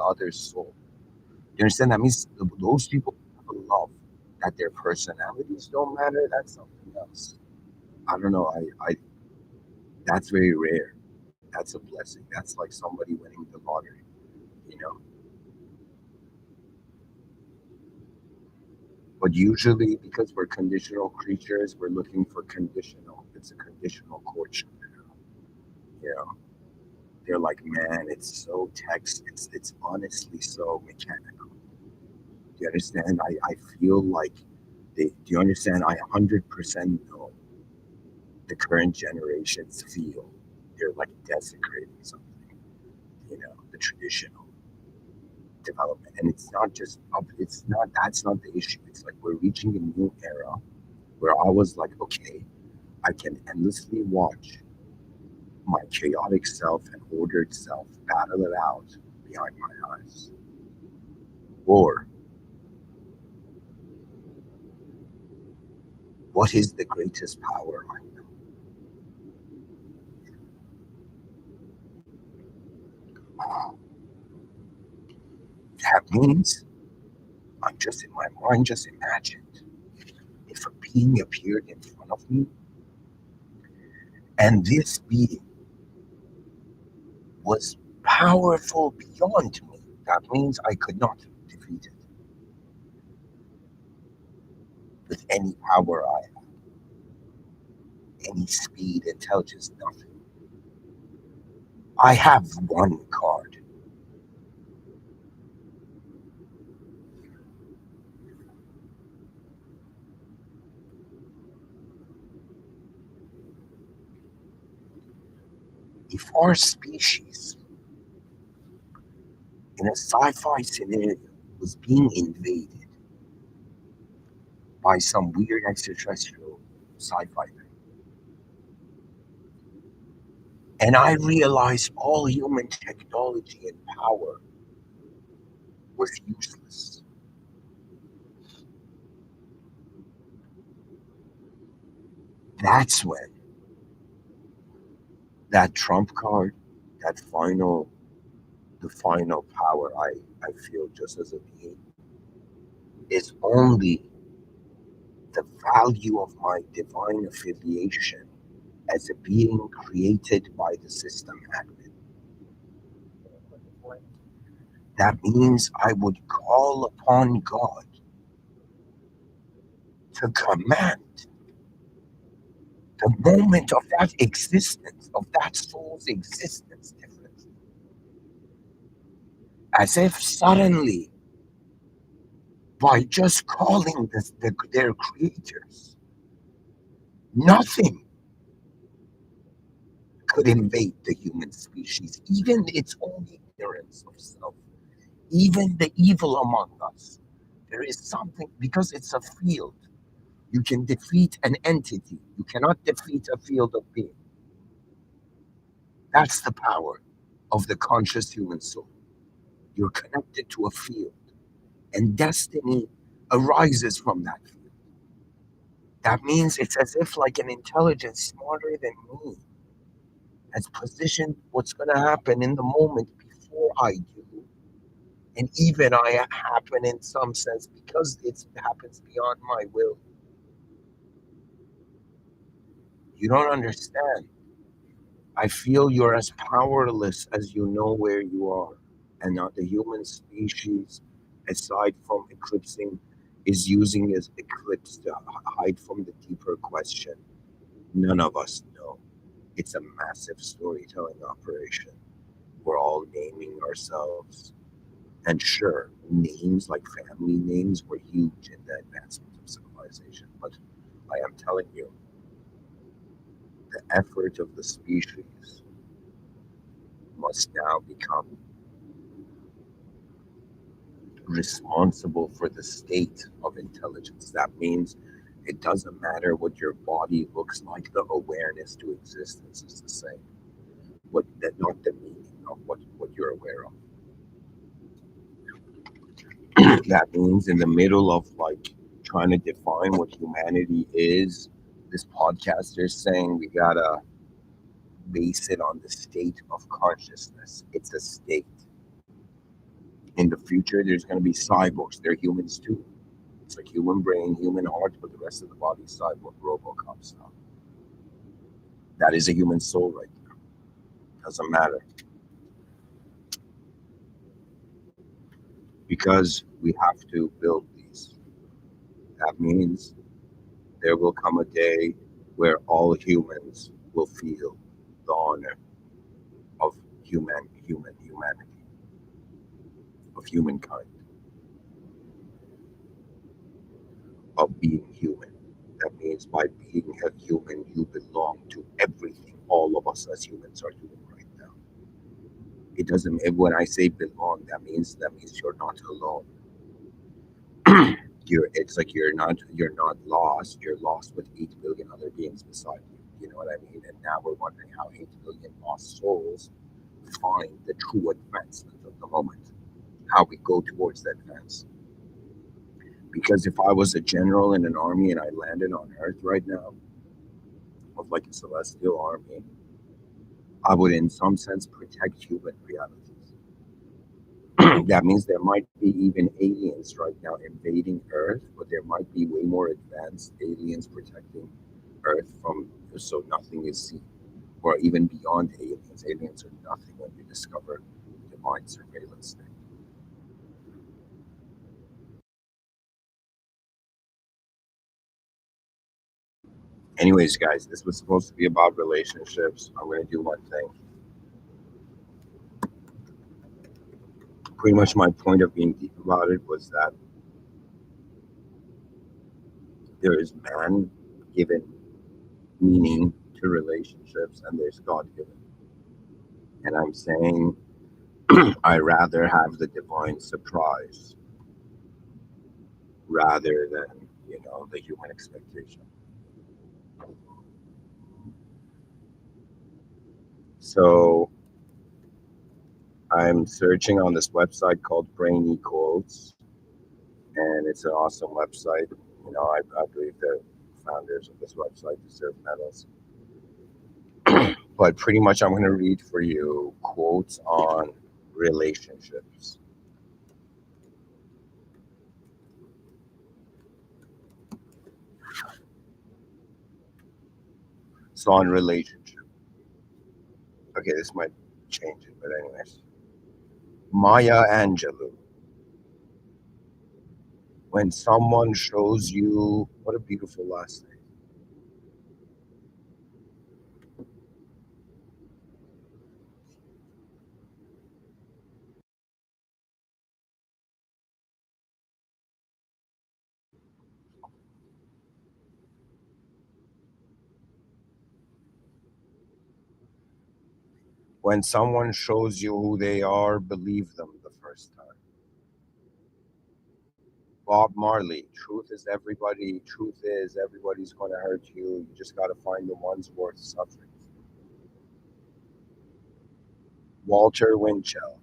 S1: other's soul. You understand? That means those people have a love that their personalities don't matter. That's something else. I don't know. That's very rare. That's a blessing. That's like somebody winning the lottery. You know. But usually, because we're conditional creatures, we're looking for conditional. It's a conditional courtship. You know, they're like, man, it's so text. It's honestly so mechanical. Do you understand? I feel like do you understand? I 100% know the current generations feel they're like desecrating something. You know, the traditional development, and it's not just up. It's not that's not the issue. It's like we're reaching a new era where I was like, okay, I can endlessly watch my chaotic self and ordered self battle it out behind my eyes. Or what is the greatest power I know? That means I'm just in my mind, just imagined if a being appeared in front of me and this being was powerful beyond me. That means I could not defeat it with any power I have, any speed, intelligence, nothing. I have one card. If our species in a sci fi scenario was being invaded by some weird extraterrestrial sci fi thing, and I realized all human technology and power was useless, that's when that trump card, that final, the final power I feel just as a being is only the value of my divine affiliation as a being created by the system admin. That means I would call upon God to command the moment of that existence, of that soul's existence differently. As if suddenly, by just calling their creators, nothing could invade the human species, even its own ignorance of self, even the evil among us. There is something, because it's a field. You can defeat an entity. You cannot defeat a field of being. That's the power of the conscious human soul. You're connected to a field, and destiny arises from that field. That means it's as if like an intelligence smarter than me has positioned what's going to happen in the moment before I do, and even I happen in some sense because it happens beyond my will. You don't understand. I feel you're as powerless as you know where you are. And not the human species, aside from eclipsing, is using this eclipse to hide from the deeper question. None of us know. It's a massive storytelling operation. We're all naming ourselves. And sure, names like family names were huge in the advancement of civilization. But I am telling you, the effort of the species must now become responsible for the state of intelligence. That means it doesn't matter what your body looks like, the awareness to existence is the same. What that not the meaning of what you're aware of. That means in the middle of like trying to define what humanity is, this podcaster is saying we gotta base it on the state of consciousness. It's a state. In the future, there's gonna be cyborgs. They're humans too. It's like human brain, human heart, but the rest of the body is cyborg, Robocop stuff. That is a human soul right there. Doesn't matter because we have to build these. That means there will come a day where all humans will feel the honor of humanity, of humankind, of being human. That means by being a human, you belong to everything all of us as humans are doing right now. It doesn't. When I say belong, that means you're not alone. It's like you're not lost. You're lost with 8 billion other beings beside you. You know what I mean? And now we're wondering how 8 billion lost souls find the true advancement of the moment. How we go towards that advance. Because if I was a general in an army and I landed on Earth right now, of like a celestial army, I would, in some sense, protect human realities. That means there might be even aliens right now invading Earth, but there might be way more advanced aliens protecting Earth from so nothing is seen, or even beyond aliens. Aliens are nothing when you discover divine surveillance thing. Anyways, guys, this was supposed to be about relationships. I'm gonna do one thing. Pretty much my point of being deep about it was that there is man given meaning to relationships and there's God given. And I'm saying I rather have the divine surprise rather than, the human expectation. So I'm searching on this website called Brain Equals, and it's an awesome website. I believe the founders of this website deserve medals. But pretty much, I'm going to read for you quotes on relationships. So, on relationship. Okay, this might change it, but anyways. Maya Angelou. When someone shows you, what a beautiful last name. When someone shows you who they are, believe them the first time. Bob Marley. Truth is everybody's going to hurt you. You just got to find the ones worth suffering. Walter Winchell.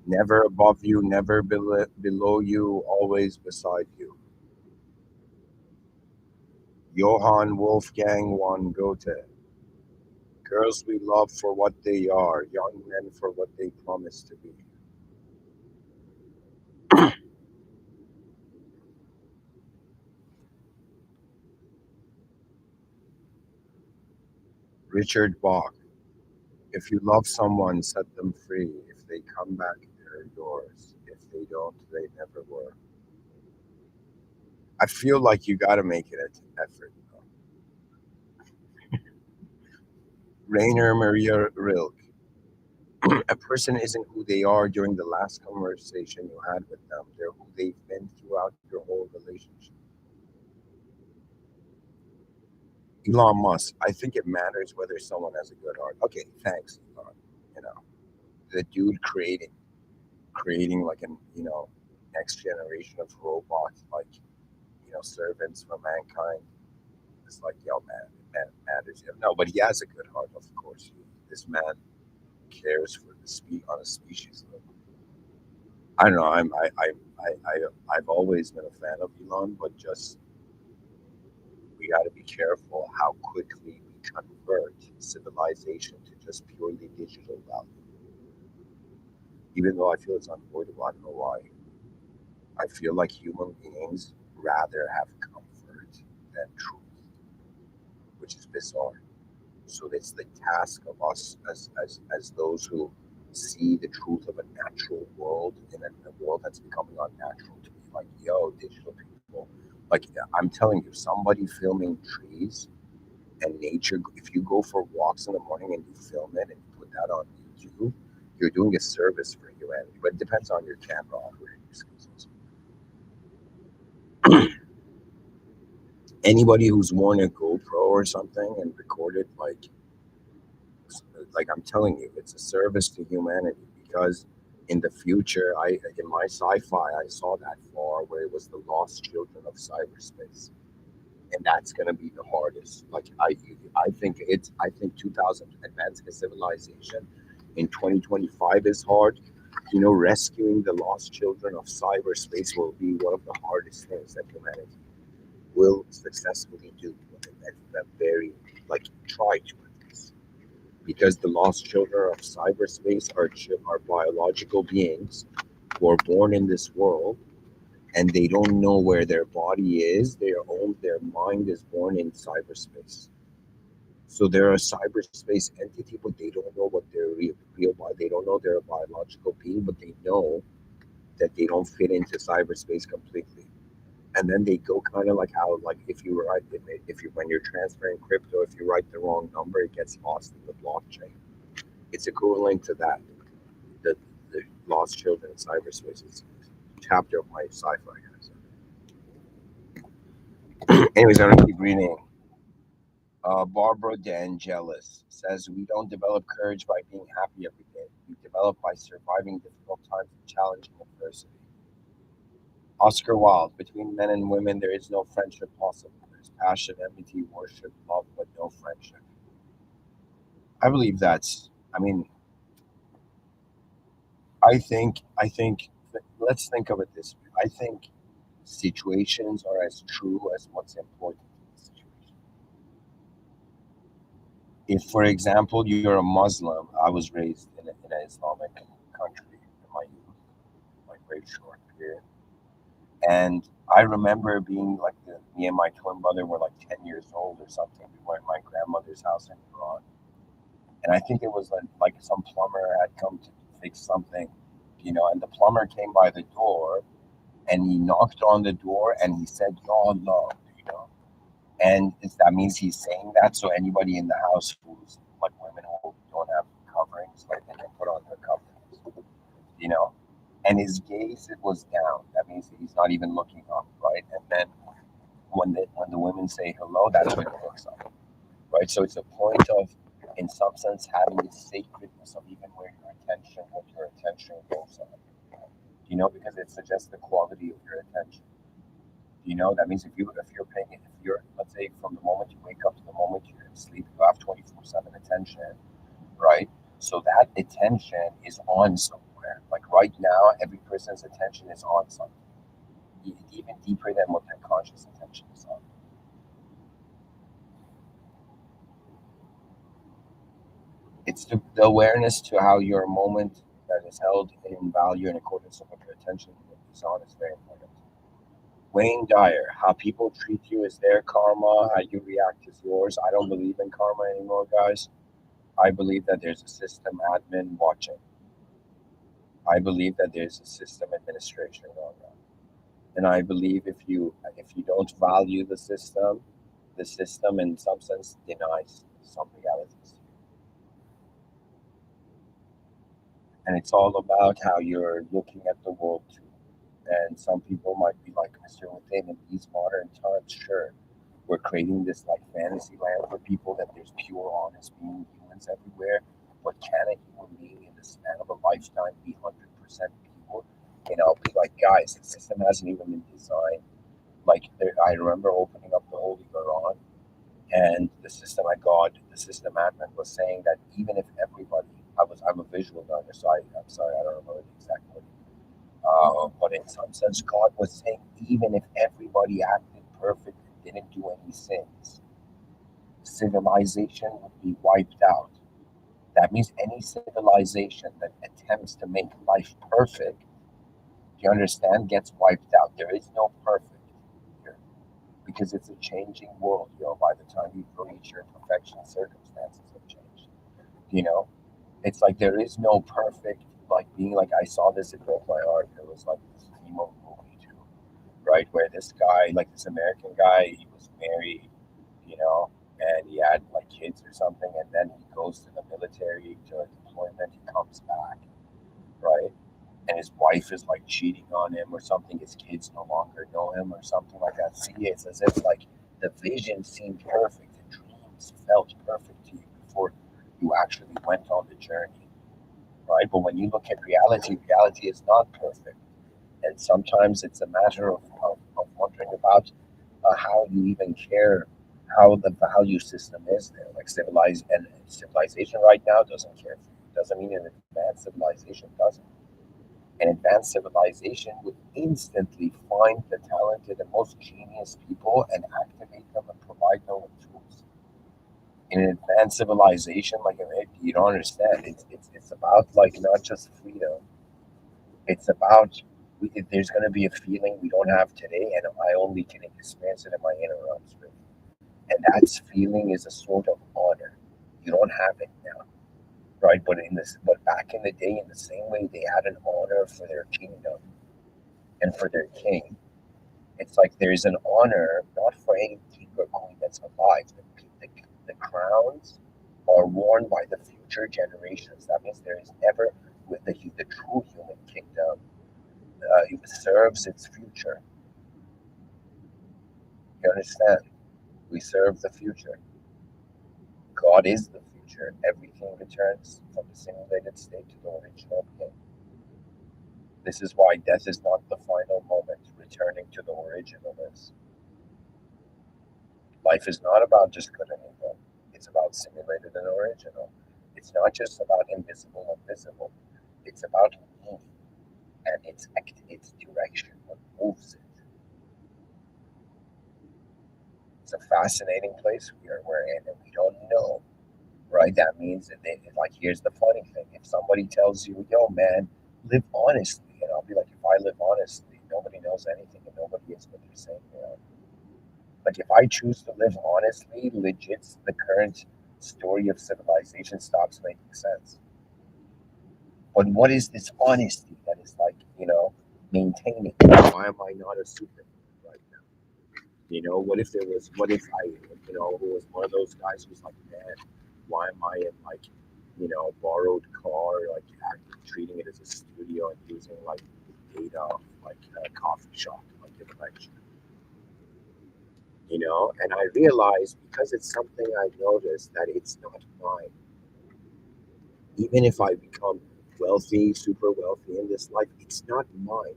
S1: Never above you, never below you, always beside you. Johann Wolfgang von Goethe. Girls we love for what they are, young men for what they promise to be. Richard Bach. If you love someone, set them free. If they come back, they're yours. If they don't, they never were. I feel like you got to make it an effort. Rainer Maria Rilke. A person isn't who they are during the last conversation you had with them. They're who they've been throughout your whole relationship. Elon Musk. I think it matters whether someone has a good heart. Okay, thanks, Elon. You know, the dude creating like an next generation of robots, like servants for mankind. It's like, yo, man, it matters. No, but he has a good heart, of course. This man cares for the on a species level. I don't know. I've always been a fan of Elon, but just we got to be careful how quickly we convert civilization to just purely digital value. Even though I feel it's unavoidable, I don't know why. I feel like human beings rather have comfort than truth, which is bizarre. So it's the task of us as those who see the truth of a natural world in a world that's becoming unnatural to be like, yo, digital people, Like I'm telling you, somebody filming trees and nature. If you go for walks in the morning and you film it and you put that on YouTube, you're doing a service for humanity. But it depends on your camera operating skills. Anybody who's worn a GoPro or something and recorded like I'm telling you, it's a service to humanity because in the future, I in my sci-fi, I saw that far where it was the lost children of cyberspace, and that's gonna be the hardest. Like I think 2000 advanced civilization in 2025 is hard. You know, rescuing the lost children of cyberspace will be one of the hardest things that humanity will successfully do. At the very try to at least because the lost children of cyberspace are biological beings who are born in this world and they don't know where their body is. Their mind is born in cyberspace. So they're a cyberspace entity, but they don't know what their real body. They don't know they're a biological being, but they know that they don't fit into cyberspace completely. And then they go kind of like how if you write if you when you're transferring crypto, if you write the wrong number, it gets lost in the blockchain. It's equivalent to that. The the lost children in cyberspace is a chapter of my sci-fi guys. Anyways, I'm gonna keep reading. Barbara DeAngelis says we don't develop courage by being happy every day. We develop by surviving difficult times and challenging adversity. Oscar Wilde, between men and women, there is no friendship possible. There's passion, enmity, worship, love, but no friendship. I believe that's. I mean, let's think of it this way. I think situations are as true as what's important in the situation. If, for example, you're a Muslim, I was raised in an Islamic country in my youth, like very short period, and I remember being me and my twin brother were like 10 years old or something. We were at my grandmother's house in Iran, and I think it was like some plumber had come to fix something, and the plumber came by the door and he knocked on the door and he said, "Ya Allah," and that means he's saying that so anybody in the house who's like women who don't have coverings, like they can put on their coverings, you know. And his gaze it was down. That means he's not even looking up, right? And then when the women say hello, that's when he looks up, right? So it's a point of, in some sense, having the sacredness of even where your attention goes on, because it suggests the quality of your attention. That means if you're let's say from the moment you wake up to the moment you're in sleep, you have 24/7 attention, right? So that attention is on somewhere. Like right now, every person's attention is on something, even deeper than what their conscious attention is on. It's the awareness to how your moment that is held in value in accordance with what your attention is on is very important. Wayne Dyer, how people treat you is their karma, how you react is yours. I don't believe in karma anymore, guys. I believe that there's a system admin watching. I believe that there's a system administration going on. And I believe if you don't value the system in some sense denies some realities. And it's all about how you're looking at the world too. And some people might be like Mr. Within in these modern times, sure. We're creating this like fantasy land for people that there's pure, honest being humans everywhere. But can a human being in the span of a lifetime be 100% people? I'll be like, guys, the system hasn't even been designed. I remember opening up the Holy Quran, and the system admin was saying that even if everybody, I'm a visual learner, so I'm sorry, I don't remember the exact word. But in some sense, God was saying, even if everybody acted perfect and didn't do any sins, civilization would be wiped out. That means any civilization that attempts to make life perfect, do you understand, gets wiped out. There is no perfect here because it's a changing world. By the time you reach your perfection, circumstances have changed. You know, it's like there is no perfect, like being like, I saw this, it broke my heart. It was like this emo movie too, right? Where this guy, like this American guy, he was married, you know, and he had like kids or something, and then he goes to the military to a deployment. He comes back, right? And his wife is like cheating on him or something. His kids no longer know him or something like that. See, it's as if like the vision seemed perfect, the dreams felt perfect to you before you actually went on the journey, right? But when you look at reality, reality is not perfect. And sometimes it's a matter of wondering about how you even care how the value system is there. Like civilization right now doesn't care for you. Doesn't mean an advanced civilization doesn't. An advanced civilization would instantly find the talented and most genius people and activate them and provide them with tools. In an advanced civilization, like you don't understand. It's about like not just freedom. It's about there's going to be a feeling we don't have today, and I only can experience it in my inner realms. Really. And that feeling is a sort of honor. You don't have it now, right? But back in the day, in the same way they had an honor for their kingdom and for their king, it's like there's an honor not for any king or queen that's alive. The crowns are worn by the future generations. That means there is never with the true human kingdom. It serves its future. You understand? We serve the future. God is the future. Everything returns from the simulated state to the original being. This is why death is not the final moment. Returning to the original is. Life is not about just good and evil. It's about simulated and original. It's not just about invisible and visible. It's about meaning and its direction, what moves it. It's a fascinating place we're in, and we don't know, right? That means that like, here's the funny thing: if somebody tells you, "Yo, man, live honestly," and I'll be like, "If I live honestly, nobody knows anything, and nobody is what they're saying." Like if I choose to live honestly, legit, the current story of civilization stops making sense. But what is this honesty that is like, maintaining? Why am I not a super right now? What if there was, what if I, who was one of those guys who's like, man, why am I in like, borrowed car, like treating it as a studio and using like data of like a coffee shop, like in the lecture, and I realized because it's something I noticed that it's not mine. Even if I become wealthy, super wealthy in this life, it's not mine.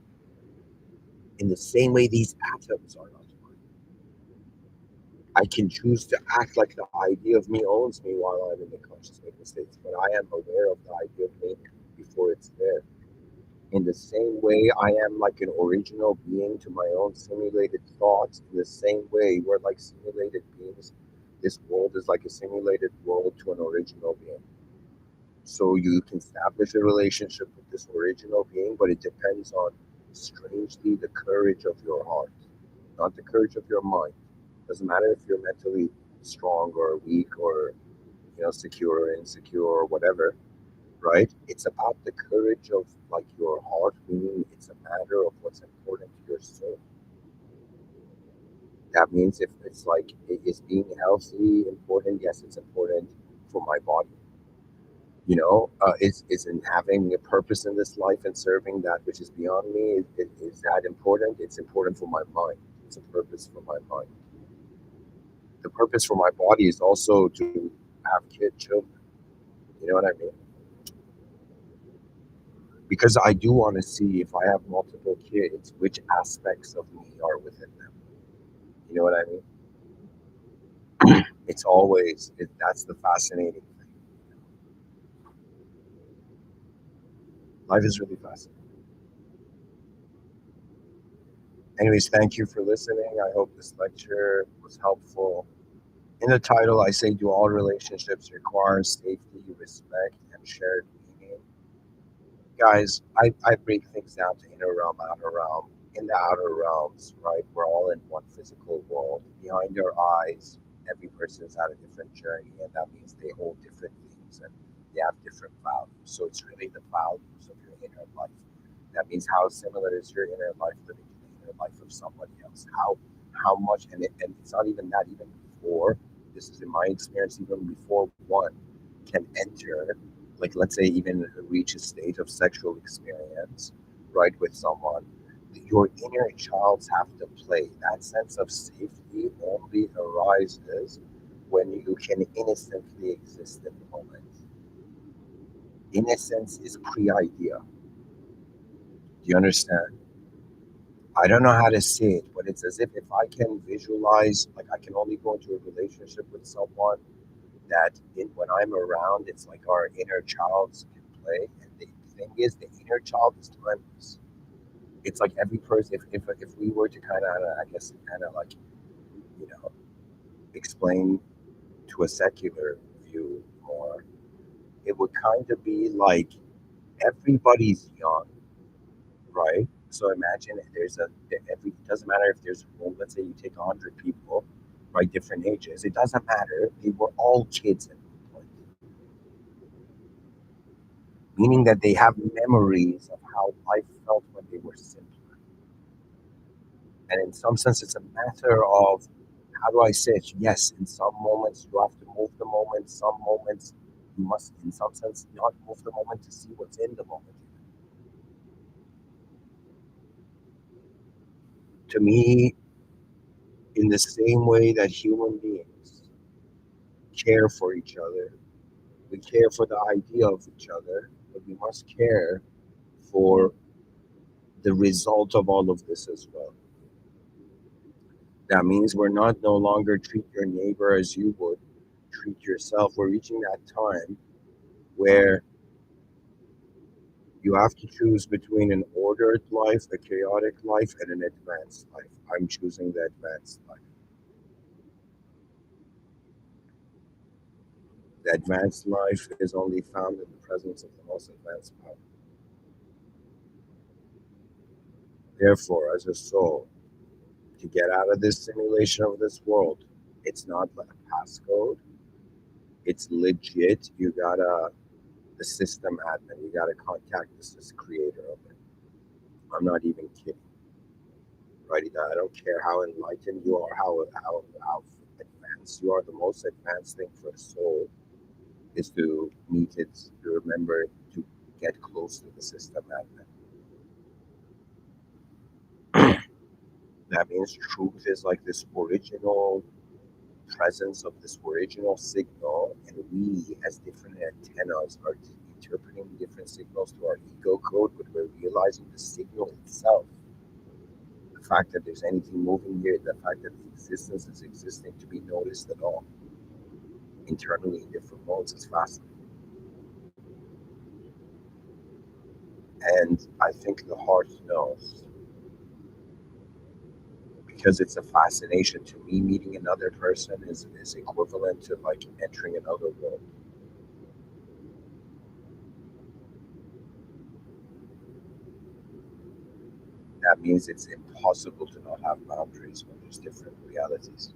S1: In the same way, these atoms are not mine. I can choose to act like the idea of me owns me while I'm in the conscious making states, but I am aware of the idea of me before it's there. In the same way, I am like an original being to my own simulated thoughts. In the same way, we're like simulated beings. This world is like a simulated world to an original being. So you can establish a relationship with this original being, but it depends on, strangely, the courage of your heart, not the courage of your mind. Doesn't matter if you're mentally strong or weak or secure or insecure or whatever, right? It's about the courage of like your heart, meaning it's a matter of what's important to your soul. That means if it's like, is being healthy important? Yes, it's important for my body. Is in having a purpose in this life and serving that which is beyond me. Is that important? It's important for my mind. It's a purpose for my mind. The purpose for my body is also to have children. You know what I mean? Because I do want to see if I have multiple kids, which aspects of me are within them. You know what I mean? It's always that's the fascinating thing. Life is really fascinating. Anyways, thank you for listening. I hope this lecture was helpful. In the title, I say, do all relationships require safety, respect, and shared meaning? Guys, I break things down to inner realm, outer realm. In the outer realms, right, we're all in one physical world. Behind our eyes, every person's had a different journey, and that means they hold different things and they have different values. So it's really the values of your inner life. That means how similar is your inner life living in the inner life of somebody else. How much, and it's not even that. Even before, this is in my experience, even before one can enter, like let's say even reach a state of sexual experience, right, with someone, your inner childs have to play. That sense of safety only arises when you can innocently exist in the moment. Innocence is pre-idea. Do you understand? I don't know how to say it, but it's as if I can visualize, like I can only go into a relationship with someone that when I'm around, it's like our inner childs can play. And the thing is, the inner child is timeless. It's like every person, if we were to kind of, I guess, kind of like, you know, explain to a secular view more, it would kind of be like everybody's young, right? So imagine every, it doesn't matter if there's a room, let's say you take 100 people, right, different ages, it doesn't matter. They were all kids at one point, meaning that they have memories of how life felt when they were simpler. And in some sense, it's a matter of, how do I say it? Yes, in some moments you have to move the moment. Some moments you must, in some sense, not move the moment to see what's in the moment. To me, in the same way that human beings care for each other, we care for the idea of each other, but we must care for the result of all of this as well. That means we're not no longer treat your neighbor as you would treat yourself. We're reaching that time where you have to choose between an ordered life, a chaotic life, and an advanced life. I'm choosing the advanced life. The advanced life is only found in the presence of the most advanced power. Therefore, as a soul, to get out of this simulation of this world, it's not like a passcode. It's legit. You gotta, the system admin, you gotta contact this creator of it. I'm not even kidding. Right? I don't care how enlightened you are, how advanced you are. The most advanced thing for a soul is to meet it, to remember to get close to the system admin. That means truth is like this original presence of this original signal, and we, as different antennas, are interpreting different signals to our ego code, but we're realizing the signal itself, the fact that there's anything moving here, the fact that the existence is existing to be noticed at all, internally in different modes, is fascinating. And I think the heart knows, because it's a fascination. To me, meeting another person is equivalent to like entering another world. That means it's impossible to not have boundaries when there's different realities.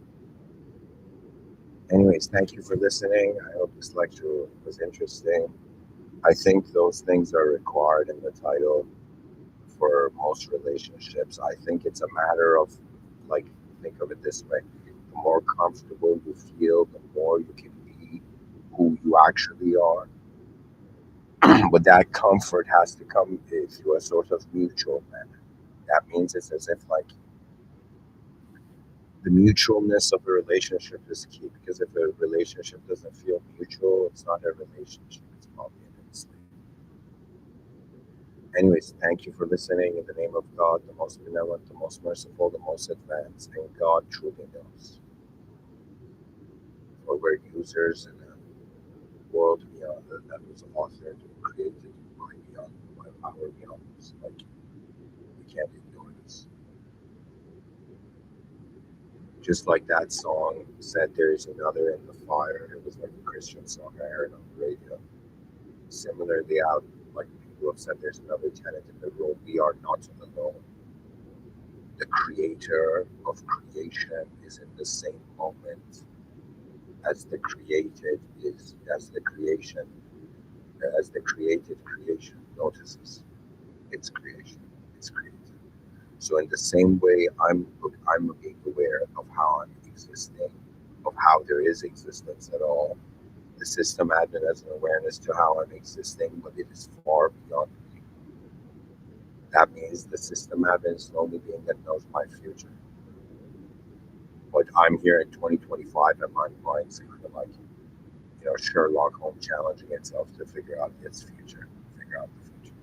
S1: Anyways, thank you for listening. I hope this lecture was interesting. I think those things are required in the title for most relationships. I think it's a matter of, like, think of it this way: the more comfortable you feel, the more you can be who you actually are. But that comfort has to come through a sort of mutual manner. That means it's as if, like, the mutualness of a relationship is key, because if a relationship doesn't feel mutual, it's not a relationship, it's probably an instinct. Anyways, thank you for listening. In the name of God, the most benevolent, the most merciful, the most advanced, and God truly knows. For we're users in a world beyond that was authored and created by beyond, by power beyond us. Like, we can't ignore this. Just like that song said, there's another in the fire. It was like a Christian song I heard on the radio. Similarly, out, like, people have said, there's another tenant in the room. We are not alone. The creator of creation is in the same moment as the created is, as the creation, as the created creation notices its creation, its created. So in the same way, I'm being aware of how I'm existing, of how there is existence at all. The system admin has an awareness to how I'm existing, but it is far beyond me. That means the system admin is the only being that knows my future. But I'm here in 2025, and my mind's kind of like, Sherlock Holmes challenging itself to figure out its future, figure out the future.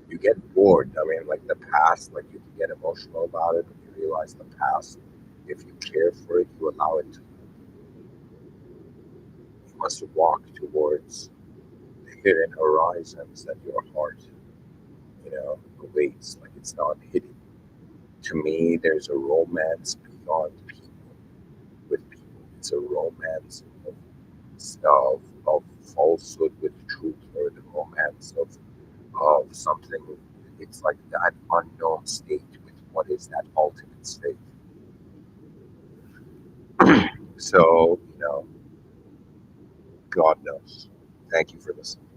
S1: You get bored. I mean, like the past, like you can get emotional about it, but you realize the past, if you care for it, you allow it to. You must walk towards the hidden horizons that your heart, awaits, like it's not hidden. To me, there's a romance beyond people, with people. It's a romance of falsehood with truth, or the romance of something. It's like that unknown state with what is that ultimate state. So, God knows. Thank you for listening.